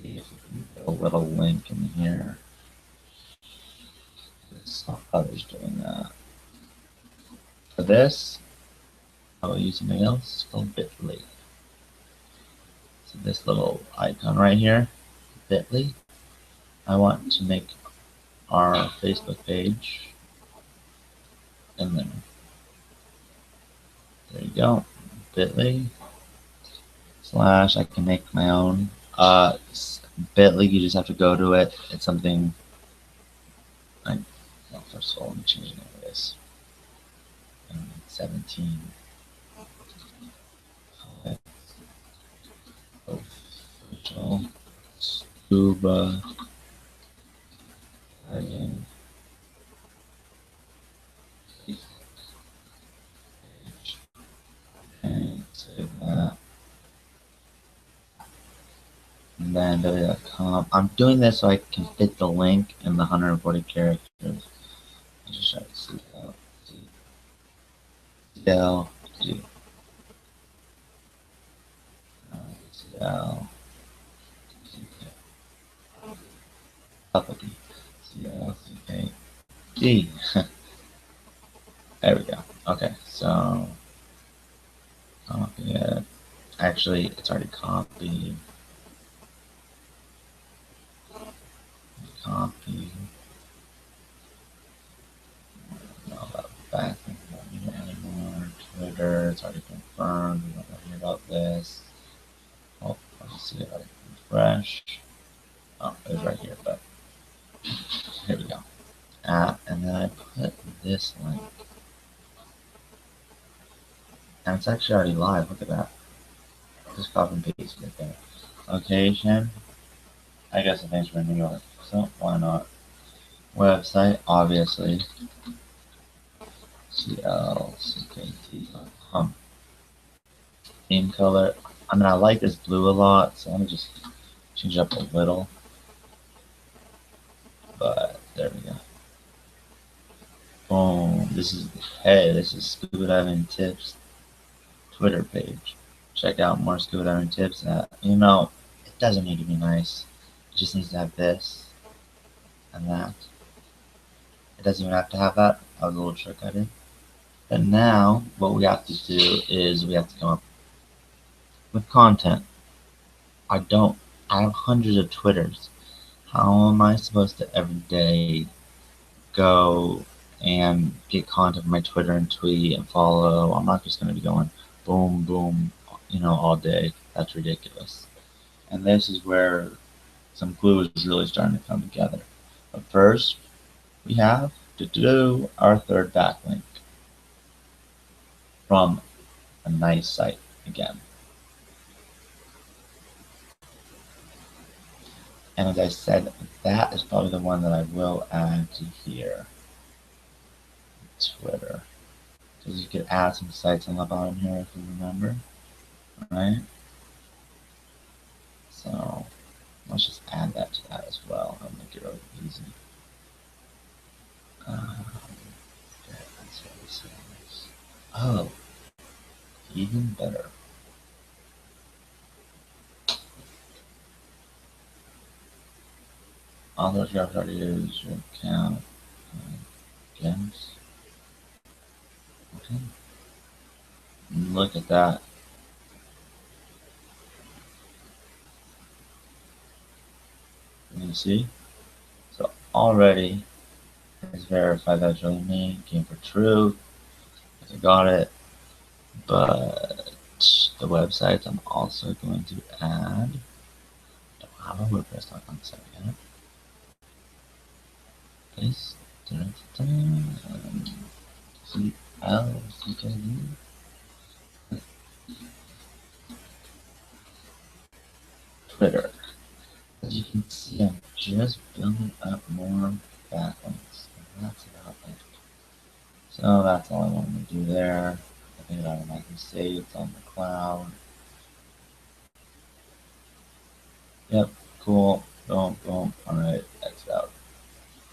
S1: See if we can get a little link in here. I saw others doing that. For this, I will use something else. It's called Bitly. So this little icon right here, Bitly. I want to make our Facebook page in there. There you go. Bitly / I can make my own. Bitly, you just have to go to it. It's something. Well, first of all, let me change the name of this. 17. Official scuba diving page. And save that. And then www.com. I'm doing this so I can fit the link in the 140 characters. I just try to see that. CL, G. CL, CL, CK, D. There we go. Okay, so copy it. Actually, it's already copied. Copy. No, about back. We don't need it anymore. Twitter, it's already confirmed. We don't want to hear about this. Oh, let's see if I can refresh. Oh, it was right here, but here we go. And then I put this link. And it's actually already live. Look at that. Just copy and paste it there. Location. I guess the things are in New York, so why not? Website, obviously. CLCKT.com. Theme color. I mean, I like this blue a lot, so let me just change it up a little. But there we go. Boom. This is Scuba Diving Tips Twitter page. Check out more scuba diving tips. You know, it doesn't need to be nice. It just needs to have this and that. It doesn't even have to have that. That was a little trick I did. But now, what we have to do is we have to come up with content. I have hundreds of Twitters. How am I supposed to every day go and get content from my Twitter and tweet and follow? I'm not just going to be going boom, boom, all day. That's ridiculous. And this is where some glue is really starting to come together. But first, we have to do our third backlink from a nice site again. And as I said, that is probably the one that I will add to here. Twitter. Because you could add some sites on the bottom here if you remember. Right? So let's just add that to that as well. I'll make it really easy. Oh, even better. All those jobs already use your account. Gems. Okay. Look at that. You see? So already it's verified that's really me. Game for Truth. I got it. But the websites I'm also going to add. I don't have a WordPress.com site yet. Paste. CLCKD. Twitter. As you can see, I'm just building up more backlinks. And that's about it. So that's all I wanted to do there. I think that I can save it's on the cloud. Yep, Cool. Boom, boom. Alright, exit out.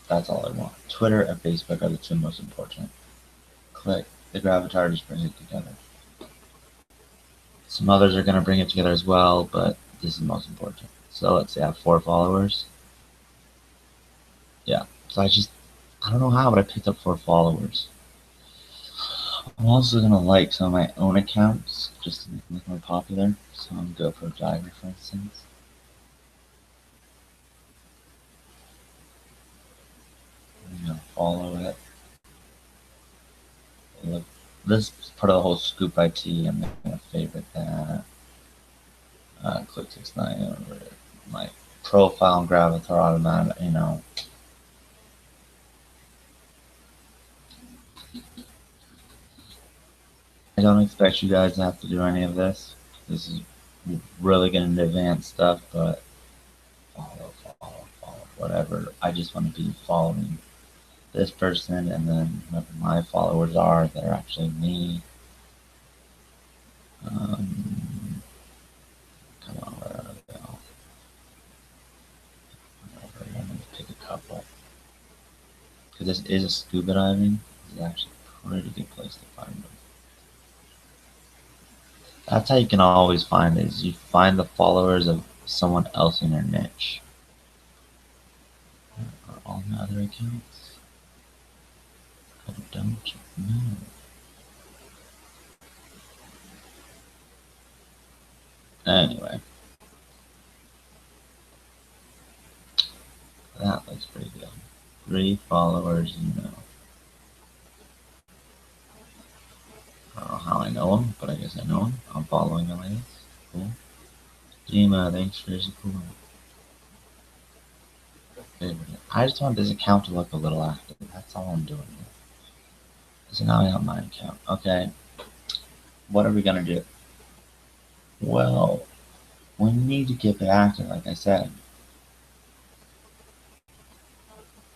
S1: That's all I want. Twitter and Facebook are the two most important. Click. The Gravatar just brings it together. Some others are going to bring it together as well, but this is most important. So let's say I have 4 followers. Yeah. So I don't know how, but I picked up 4 followers. I'm also going to like some of my own accounts, just to make them more popular. So I'm going to go for Jagger, for instance. I'm going to follow it. Look, this is part of the whole Scoop IT. I'm going to favorite that. Click 69 over my profile and Gravatar automatic, you know. I don't expect you guys to have to do any of this. This is really getting into advanced stuff, but follow, whatever. I just want to be following this person, and then whoever my followers are that are actually me. Come on, where are they all? Let me pick a couple. Because this is a scuba diving. This is actually a pretty good place to find them. That's how you can always find it, is you find the followers of someone else in your niche. Are all my other accounts? I don't know. Anyway. That looks pretty good. 3 followers, you know. I don't know how I know him, but I guess I know him. I'm following him, I guess. Cool. Dima, thanks for your support. I just want this account to look a little active. That's all I'm doing. So now I have my account. Okay. What are we gonna do? Well, we need to keep it active, like I said.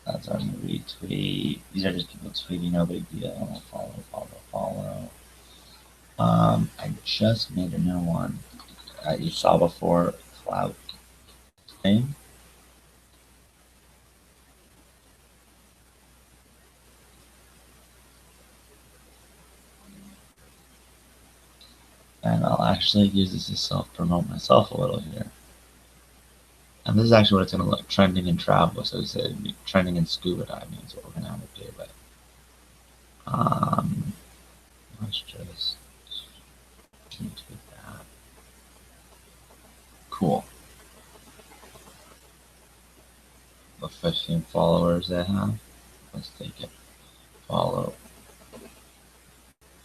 S1: That's our retweet. These are just people tweeting, no big deal. Follow. I just made a new one. You saw before, Clout thing. And I'll actually use this to self-promote myself a little here. And this is actually what it's going to look, trending in travel. So it's trending in scuba diving is what we're going to have to do. But let's just tweet that. Cool. The 15 followers they have. Let's take it. Follow.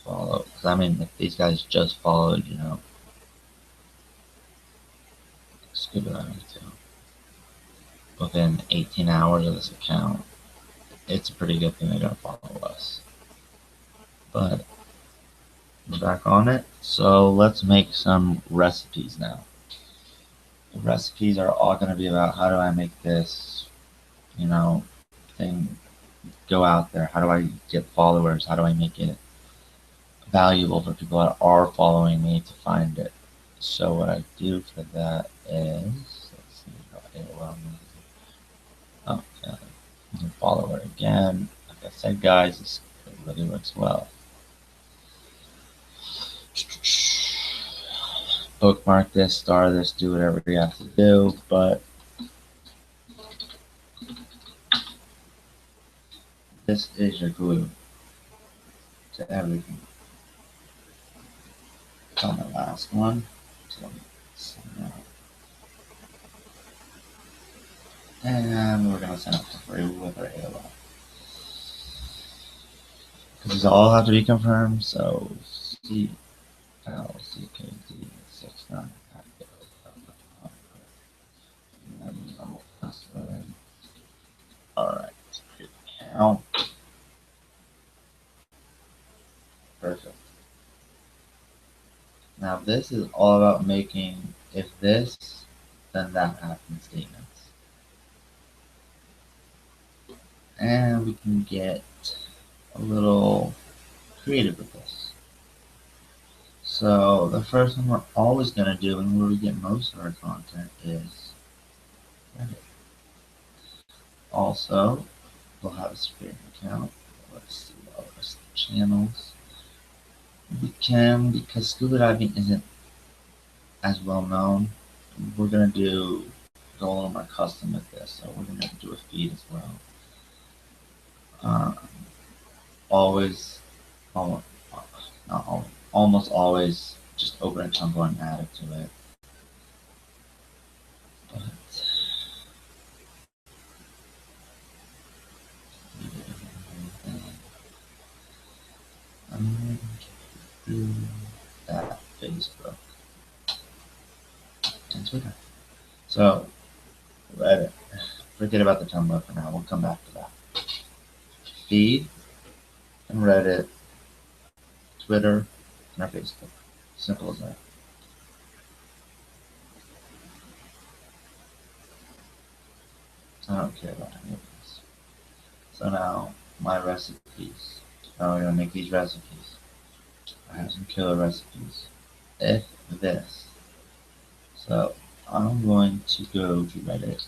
S1: Because I mean, if these guys just followed, you know, scuba diving too, within 18 hours of this account, it's a pretty good thing they're going to follow us. But we're back on it. So let's make some recipes now. The recipes are all going to be about how do I make this, you know, thing go out there? How do I get followers? How do I make it valuable for people that are following me to find it? So what I do for that is, let's see, oh, yeah, follower again. Like I said, guys, this really works well. Bookmark this, star this, do whatever you have to do, but this is your glue to everything. It's on the last one. And we're going to sign up for free with our AOL. Because these all have to be confirmed, so CLCKD69. Alright, count. Perfect. Now this is all about making, if this, then that happens statements. And we can get a little creative with this. So the first one we're always going to do and where we get most of our content is also will have a security account. Let's see all the rest of the channels. We can, because scuba diving isn't as well known, we're going to go a little more custom with this. So we're going to do a feed as well. Always, almost, not always, almost always just open a Tumblr and add it to it. But I'm going to do that Facebook and Twitter. So Reddit. Forget about the Tumblr for now. We'll come back to that. Feed and Reddit, Twitter, and our Facebook. Simple as that. I don't care about any of this. So now, my recipes. How am I going to make these recipes? I have some killer recipes. If this. So, I'm going to go to Reddit.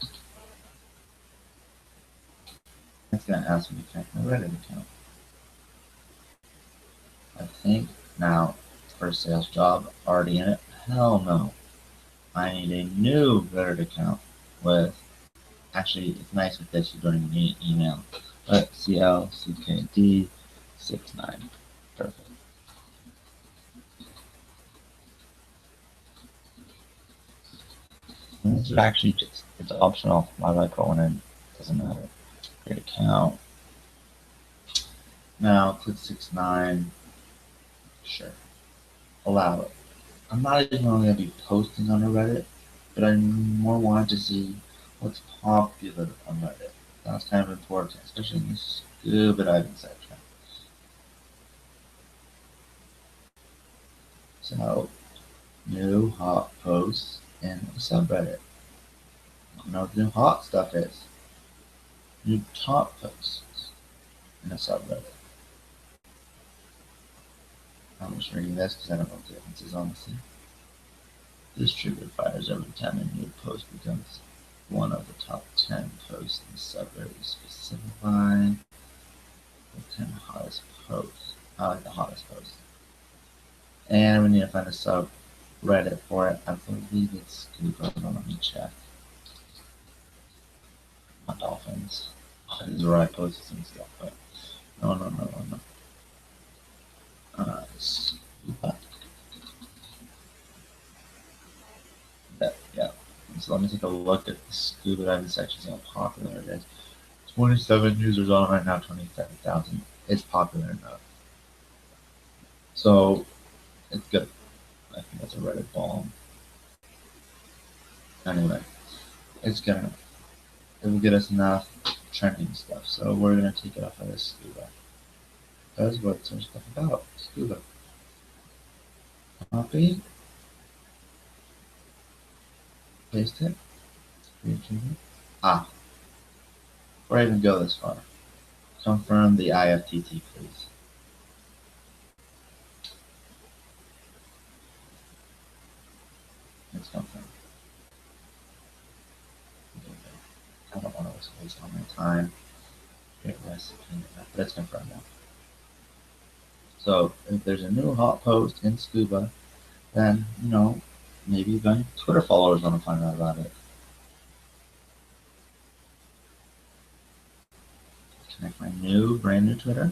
S1: It's going to ask me to connect my Reddit account. I think now, first sales job, already in it? Hell no. I need a new Reddit account with, actually, it's nice with this, you don't even need email, but CLCKD69. Perfect. And this is actually just, it's optional. I like going in, doesn't matter. Create account. Now, click 69. Sure. Allow it. I'm not even going to be posting on a Reddit, but I more wanted to see what's popular on Reddit. That's kind of important, especially in this scuba diving section. So, new hot posts in the subreddit. I don't know what the new hot stuff is. New top posts in a subreddit. I'm just reading this because I don't know what the difference is, honestly. This trigger fires every time a new post becomes one of the top 10 posts in the subreddit. Specify the 10 hottest posts. I like the hottest posts. And we need to find a subreddit for it. I believe it's Google. Let me check. Not dolphins. This is where I post some stuff, but no. Scuba. Yeah. So let me take a look at the scuba diving section, see how popular it is. 27 users on it right now, 27,000. It's popular enough. So it's good. I think that's a Reddit bomb. Anyway, it will get us enough trending stuff. So we're gonna take it off of this scuba. That's what's our stuff about. Scuba. Copy. Paste it. Before I even go this far, confirm the IFTT, please. It's confirmed. I don't want to waste all my time. Create recipe, but it's confirmed now. So if there's a new hot post in Scuba, then, maybe my Twitter followers want to find out about it. Connect my brand new Twitter.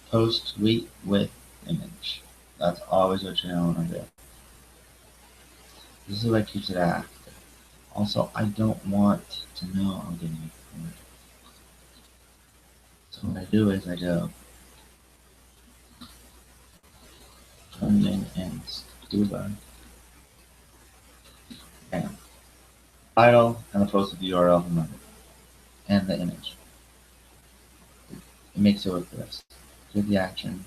S1: Post tweet with image. That's always what you want to do. This is what keeps it active. Also, I don't want to know I'm getting recorded. So what I do is I go trending in Scuba. Bam. Title and the post with the URL and the image. It makes it work for this. Do the action.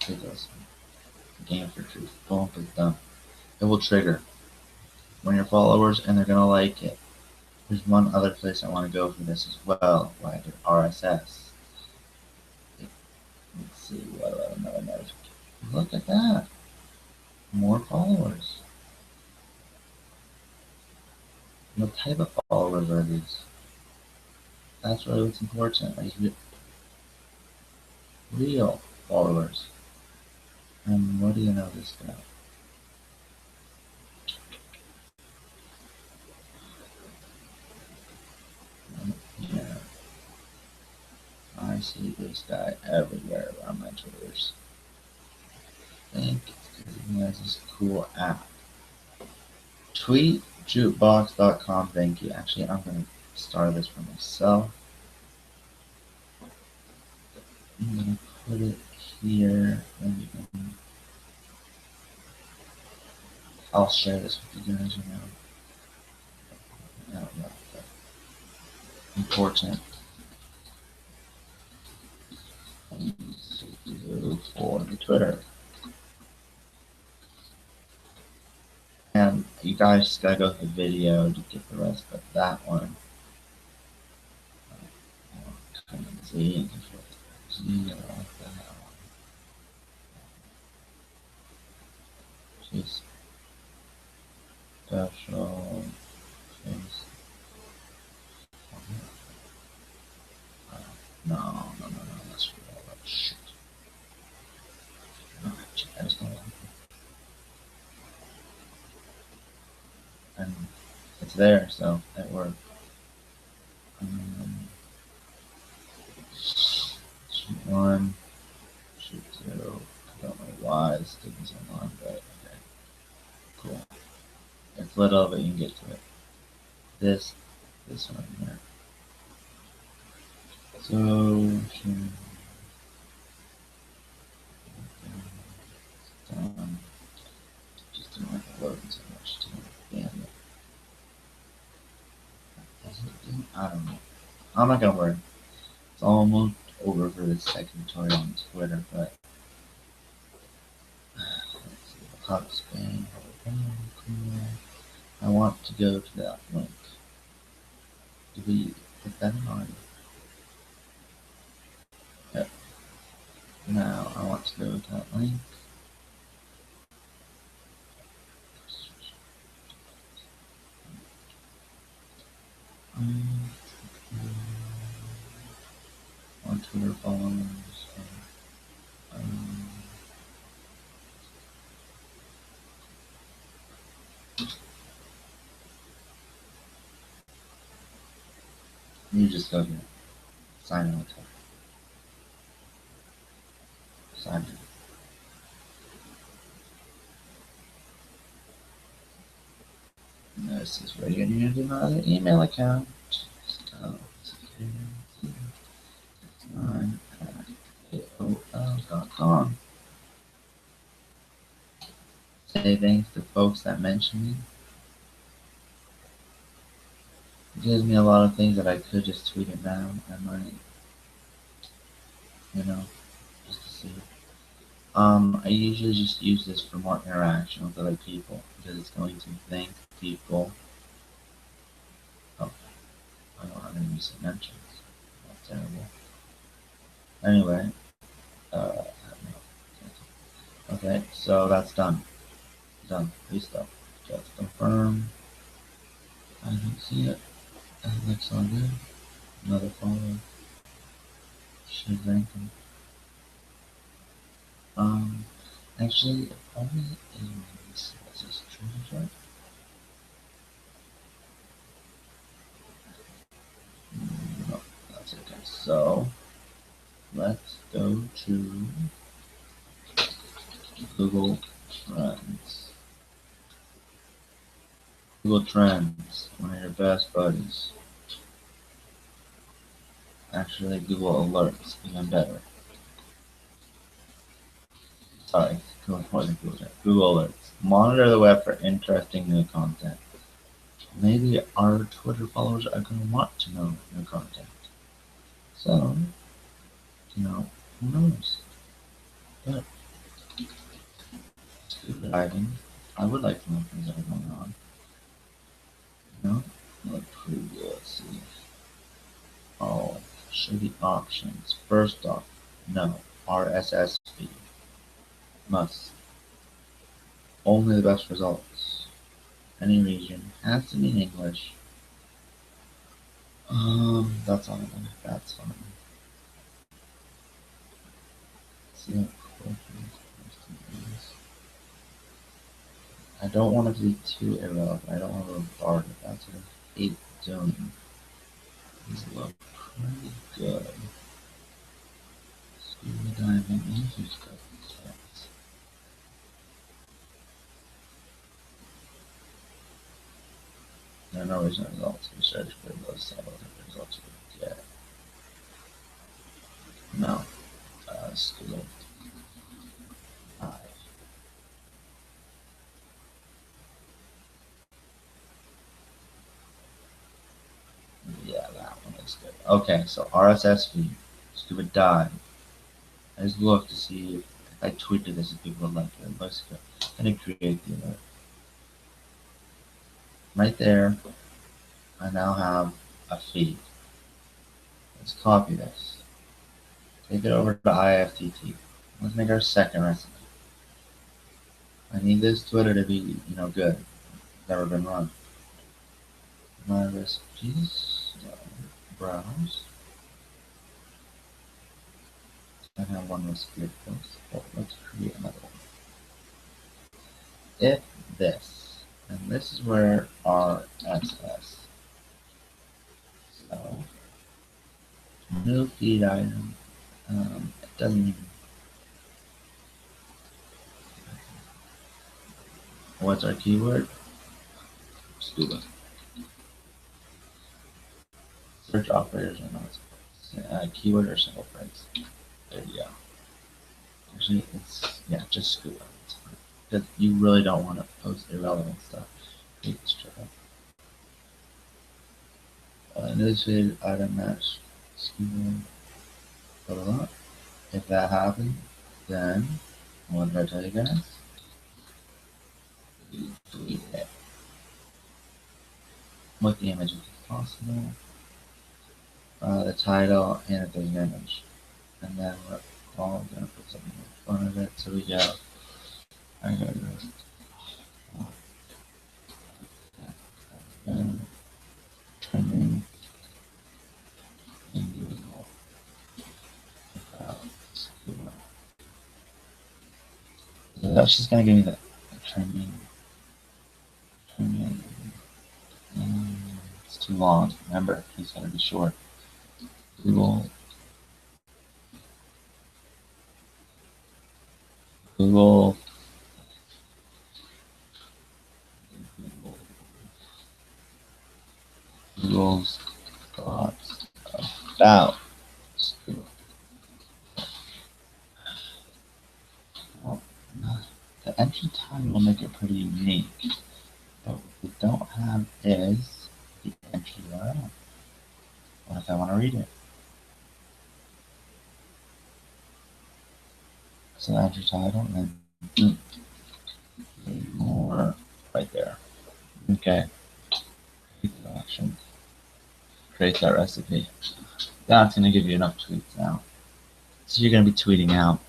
S1: Do this. Game for truth. Boom, it's done. It will trigger. when your followers, and they're gonna like it. There's one other place I want to go for this as well, where I did RSS. Let's see what another notification. Look at that. More followers. What type of followers are these? That's really what's important. Like real followers. And what do you know this guy? Yeah. I see this guy everywhere around my Twitters. I think it's because he has this cool app. Tweetjukebox.com, thank you. Actually, I'm going to start this for myself. I'm going to put it here. And you can, I'll share this with you guys, No, important. For the Twitter. And you guys just gotta go to the video to get the rest of that one. Z, just special face. No, that's real. That's shit. No, I just don't like it. And it's there, so it worked. Shoot one, shoot two. I don't know why this taking so long, but okay. Cool. It's little, but you can get to it. This one here. So, just don't like it loading so much too. Damn it. I don't know. I'm not gonna worry. It's almost over for this second tutorial on Twitter, but let's see. Hot Spain. I want to go to that link. Do we put that on? Yep. Now I want to go to that link. On Twitter followers. You just go here. Sign in with her. Sign in. This is where you're gonna do another email account. So, AOL.com. Say thanks to folks that mention me. It gives me a lot of things that I could just tweet it down and like, just to see. I usually just use this for more interaction with other people because it's going to thank people. Oh, I don't have any recent mentions. That's terrible. Anyway, okay, so that's done. Done. Restart. Just confirm. I don't see it. That looks all good. Another follow. Should rank them. Actually, only is this treasure. No, that's okay. So let's go to Google Trends. Google Trends, one of your best buddies. Actually, Google Alerts, even better. Sorry, more than Google Trends. Google Alerts. Monitor the web for interesting new content. Maybe our Twitter followers are going to want to know new content. So, who knows? But, scuba diving, I would like to know things that are going on. pretty good. Let's see. Oh, show the options. First off, no. RSS feed. Must. Only the best results. Any region. Has to be in English. That's on. That's on. See how quick it is. I don't want it to be too irrelevant. I don't want to bombard it. That's what I hate doing. These look pretty good. Scuba diving into stuff. There are no recent results. We search for those samples and results we get. No. Scuba dive. Yeah, that one is good. Okay, so RSS feed, scuba dive. I just look to see if I tweeted this if people would like it. It looks good. I'm gonna create the alert. Right there, I now have a feed. Let's copy this. Take it over to IFTT. Let's make our second recipe. I need this Twitter to be, good. Never been run. My recipes, browse. I have one recipe of course. Well, let's create another one. If this, and this is where RSS. So, new feed item. It doesn't even. What's our keyword? Scuba. Search operators are not keyword or simple phrase. There you go. Actually, it's just scuba. Because you really don't want to post irrelevant stuff. Initiated item match scuba. Blah, blah, blah. If that happens, then what did I tell you guys? You delete it. With the image if possible. The title and if there's an image. And then we're all gonna put something in front of it. So we go. I gotta go. Trending individual about scuba. So that's just gonna give me the trending. It's too long. Remember, he's gotta be short. Google. Google's thoughts about scuba. Well, the entry time will make it pretty unique. But what we don't have is the entry URL. What if I want to read it? So the entry title and then more right there. Okay. Action. Create that recipe. That's going to give you enough tweets now. So you're going to be tweeting out.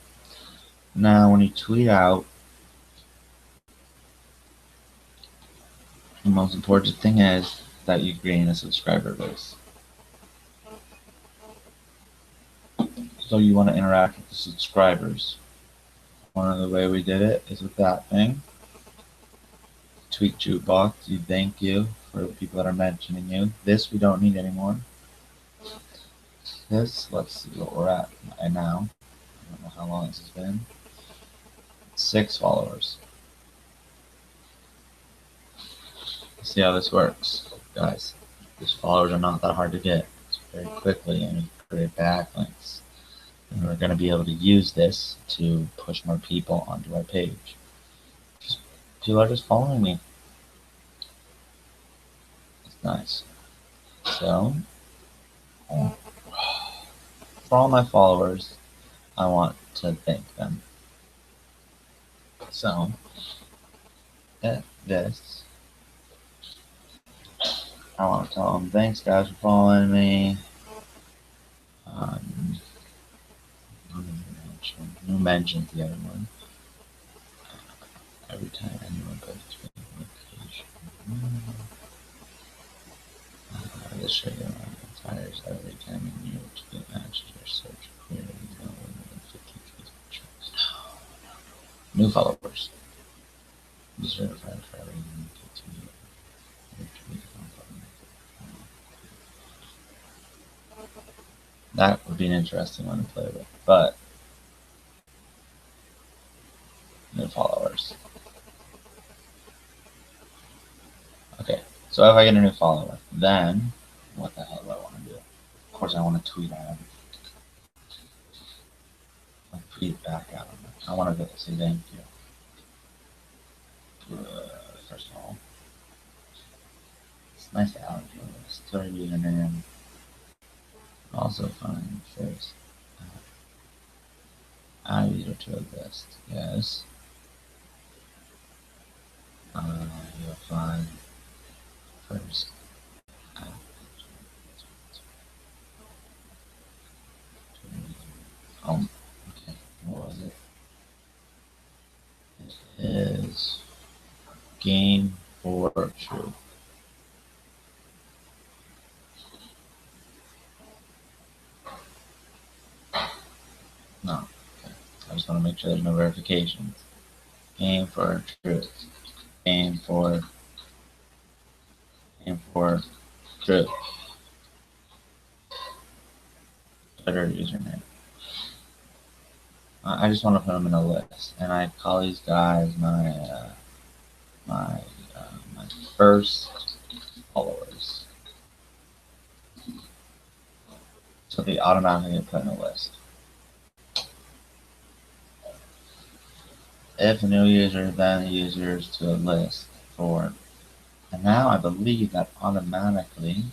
S1: Now, when you tweet out, the most important thing is that you gain a subscriber base. So you want to interact with the subscribers. One of the way we did it is with that thing. Tweet Jukebox, you thank you for the people that are mentioning you. This we don't need anymore. This, let's see what we're at right now. I don't know how long this has been. 6 followers. See how this works, guys. These followers are not that hard to get. It's very quickly, and you create backlinks. And we're going to be able to use this to push more people onto our page. People are just following me. It's nice. So, for all my followers, I want to thank them. So, this I want to tell them thanks guys for following me. No mention the other one. Every time anyone goes to a location. This show you around tires every time you need to get matched your search query. No more than 50 Facebook checks. New followers. Be certified for every new to you. That would be an interesting one to play with, but new followers. Okay, so if I get a new follower, then what the hell do I want to do? Of course, I want to tweet at him. I'll tweet back at him. I want to say thank you. First of all, it's nice to add you a story username. Also find first. Add user to a list. Yes. You'll find first. Okay. What was it? It is game for truth. No. Okay. I just want to make sure there's no verifications. Game for truth. Game for truth. Twitter username. I just want to put them in a list, and I call these guys my first followers, so they automatically get put in a list. If a new user, then users to a list for, and now I believe that automatically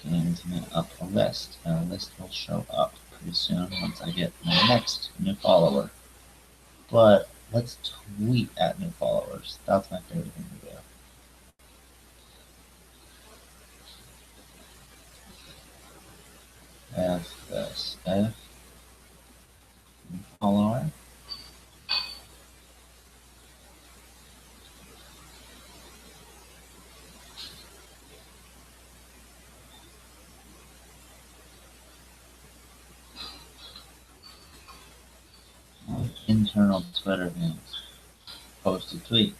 S1: gains me up a list, and a list will show up pretty soon once I get my next new follower. But let's tweet at new followers. That's my favorite thing to do. F this F follower. Internal Twitter things. Post a tweet.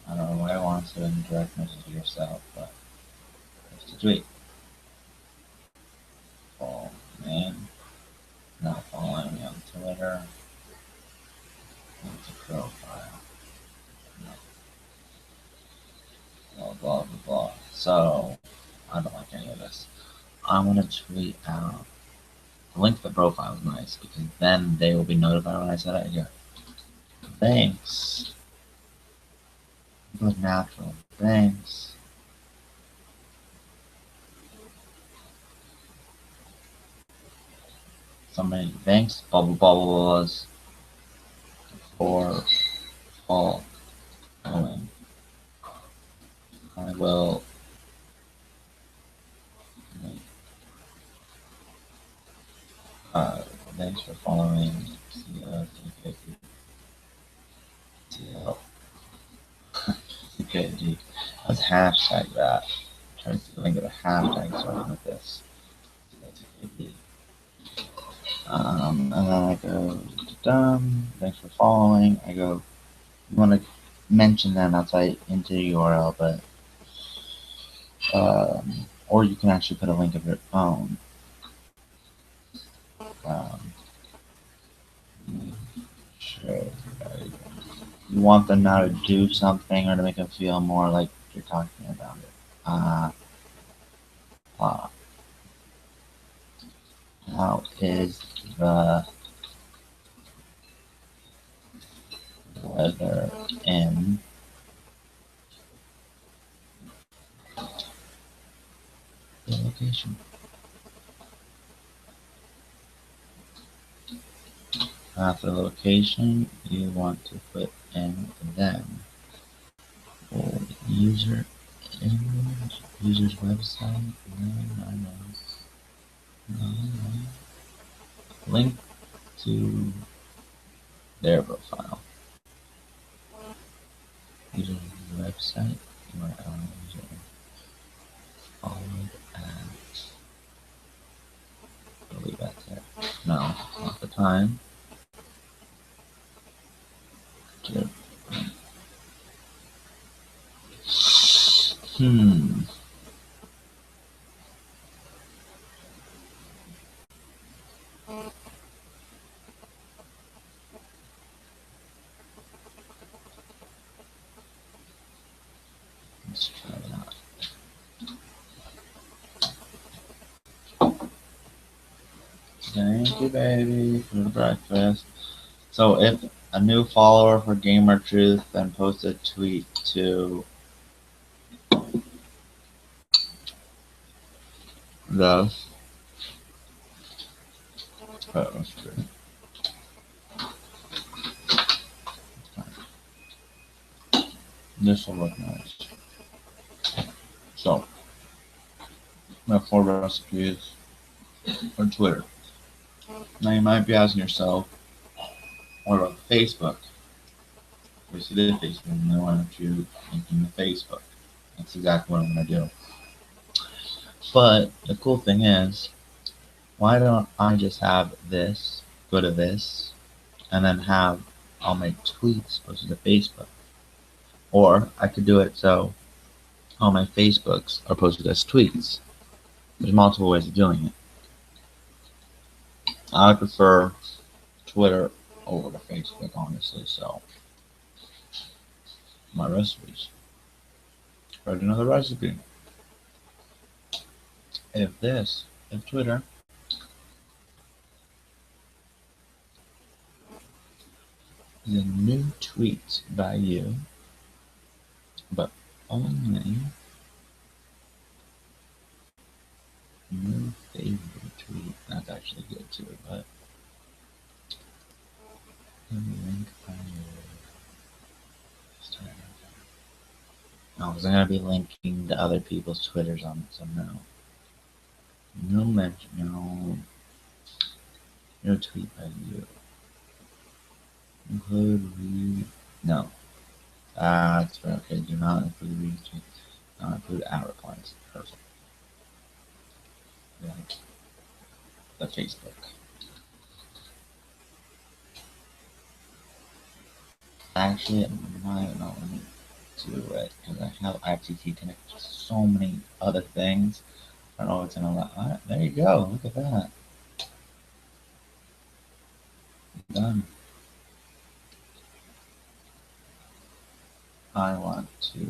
S1: I don't know what I want to in direct message to yourself, but post a tweet. Follow name. Not following me on Twitter. What's a profile? No. Blah blah blah blah. So I don't like any of this. I'm gonna tweet out. The link to the profile is nice because then they will be notified when I set it here. Thanks. Good natural. Thanks. Somebody thanks blah blah blah blah blahs for following. I will thanks for following CKG. Let's hashtag that. Try to see if I can get a hashtag starting with this. And then I go done. Thanks for following. I go. You want to mention them outside into the URL, but or you can actually put a link of your own. Sure. You want them now to do something or to make them feel more like you're talking about it. How is the weather in the location? path or location you want to put in them. Or user image, user's website, no. Link to their profile. User's website, URL, user followed at, I'll leave that there. No, not the time. Let's try it out. Thank you, baby, for the breakfast. So if a new follower for Gamer Truth then posts a tweet to the that's true. This will look nice. So I have 4 recipes on Twitter. Now you might be asking yourself, what about Facebook? We see the Facebook, and then why don't you making the Facebook? That's exactly what I'm gonna do. But the cool thing is, why don't I just have this, go to this, and then have all my tweets posted to Facebook? Or I could do it so all my Facebooks are posted as tweets. There's multiple ways of doing it. I prefer Twitter over to Facebook, honestly, so my recipes. Write another recipe. If Twitter is a new tweet by you, but only your favorite tweet. That's actually good too, but link by no, because I'm gonna be linking to other people's Twitters on it, so no. No mention, no tweet by you. Include read, no. That's right, okay, do not include retweets. Not include replies. Perfect. Like the Facebook. Actually, I might not want to do it because I have IFTTT connected to so many other things. I don't know what's gonna allow. There you go. Look at that. Done. I want to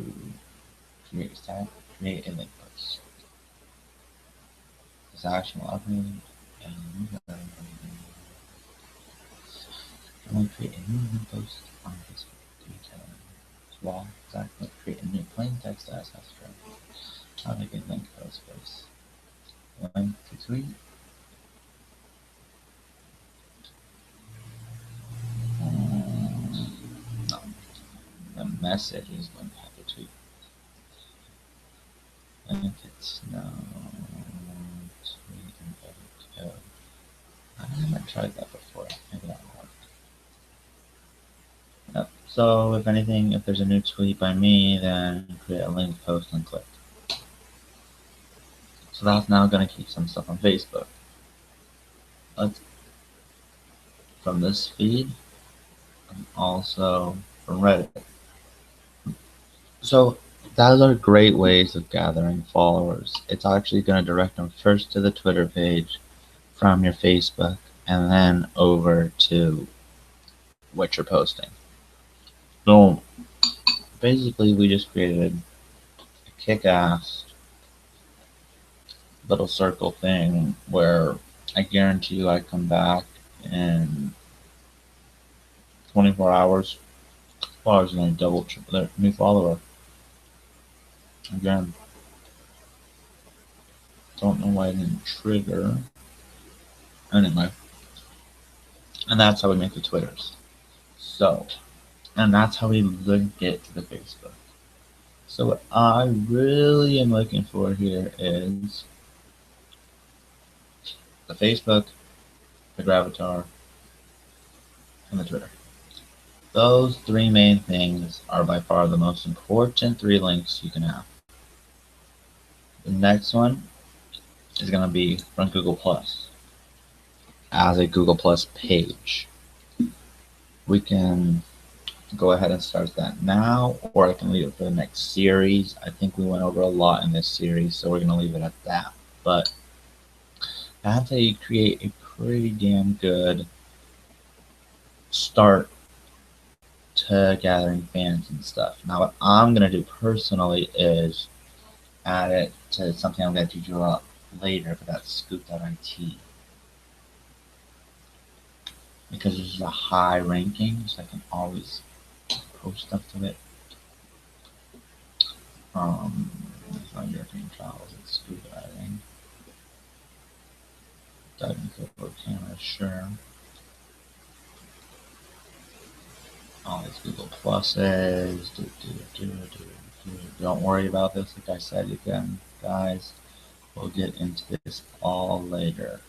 S1: create a link post. This action will upload and I want to create a new link post on Facebook. Well, exactly. Create a new plain text as string. How to get link post space. Link to tweet. No. The message is going to have to tweet. Link it's no tweet and edit code. I haven't tried that before. Maybe that will work. Yep. So if anything, if there's a new tweet by me, then create a link post and click. So that's now going to keep some stuff on Facebook. Let's from this feed and also from Reddit. So those are great ways of gathering followers. It's actually going to direct them first to the Twitter page from your Facebook and then over to what you're posting. So basically we just created a kick-ass little circle thing where I guarantee you I come back in 24 hours. Followers going to double, triple their new follower. Again, don't know why I didn't trigger. Anyway, And that's how we make the Twitters. So, and that's how we link it to the Facebook. So what I really am looking for here is the Facebook, the Gravatar, and the Twitter. Those three main things are by far the most important three links you can have. The next one is going to be from Google Plus as a Google Plus page. We can go ahead and start that now, or I can leave it for the next series. I think we went over a lot in this series, so we're going to leave it at that. But that's how you create a pretty damn good start to gathering fans and stuff. Now, what I'm going to do personally is add it to something I'm going to teach you about later, but that's Scoop.it. Because this is a high ranking, so I can always post stuff to it. It's on European travels, it's Scoop, I think. Diving for camera, sure. All these Google Pluses. Don't worry about this. Like I said, you can, guys. We'll get into this all later.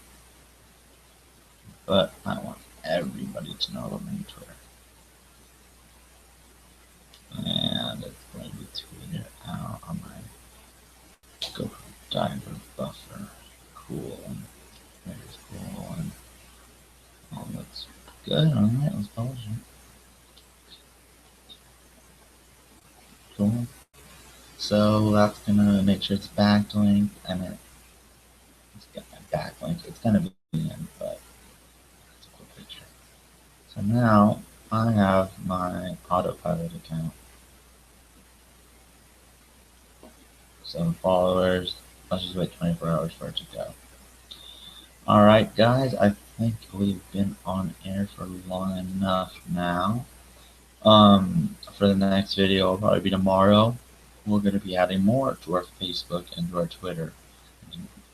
S1: But I want everybody to know about my Twitter. And it's going to be tweeted out on my Go Diver Buffer. Cool. There's cool. And all looks good. Alright, let's publish it. Cool. So that's gonna make sure it's backlinked, and it's got my backlink. It's gonna be in, but it's a cool picture. So now I have my autopilot account. 7 followers. Let's just wait 24 hours for it to go. Alright guys, I think we've been on air for long enough now. For the next video will probably be tomorrow. We're going to be adding more to our Facebook and to our Twitter.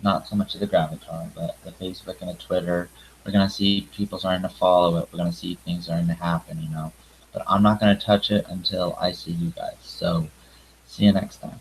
S1: Not so much to the Gravatar, but the Facebook and the Twitter. We're going to see people starting to follow it. We're going to see things starting to happen, you know. But I'm not going to touch it until I see you guys. So, see you next time.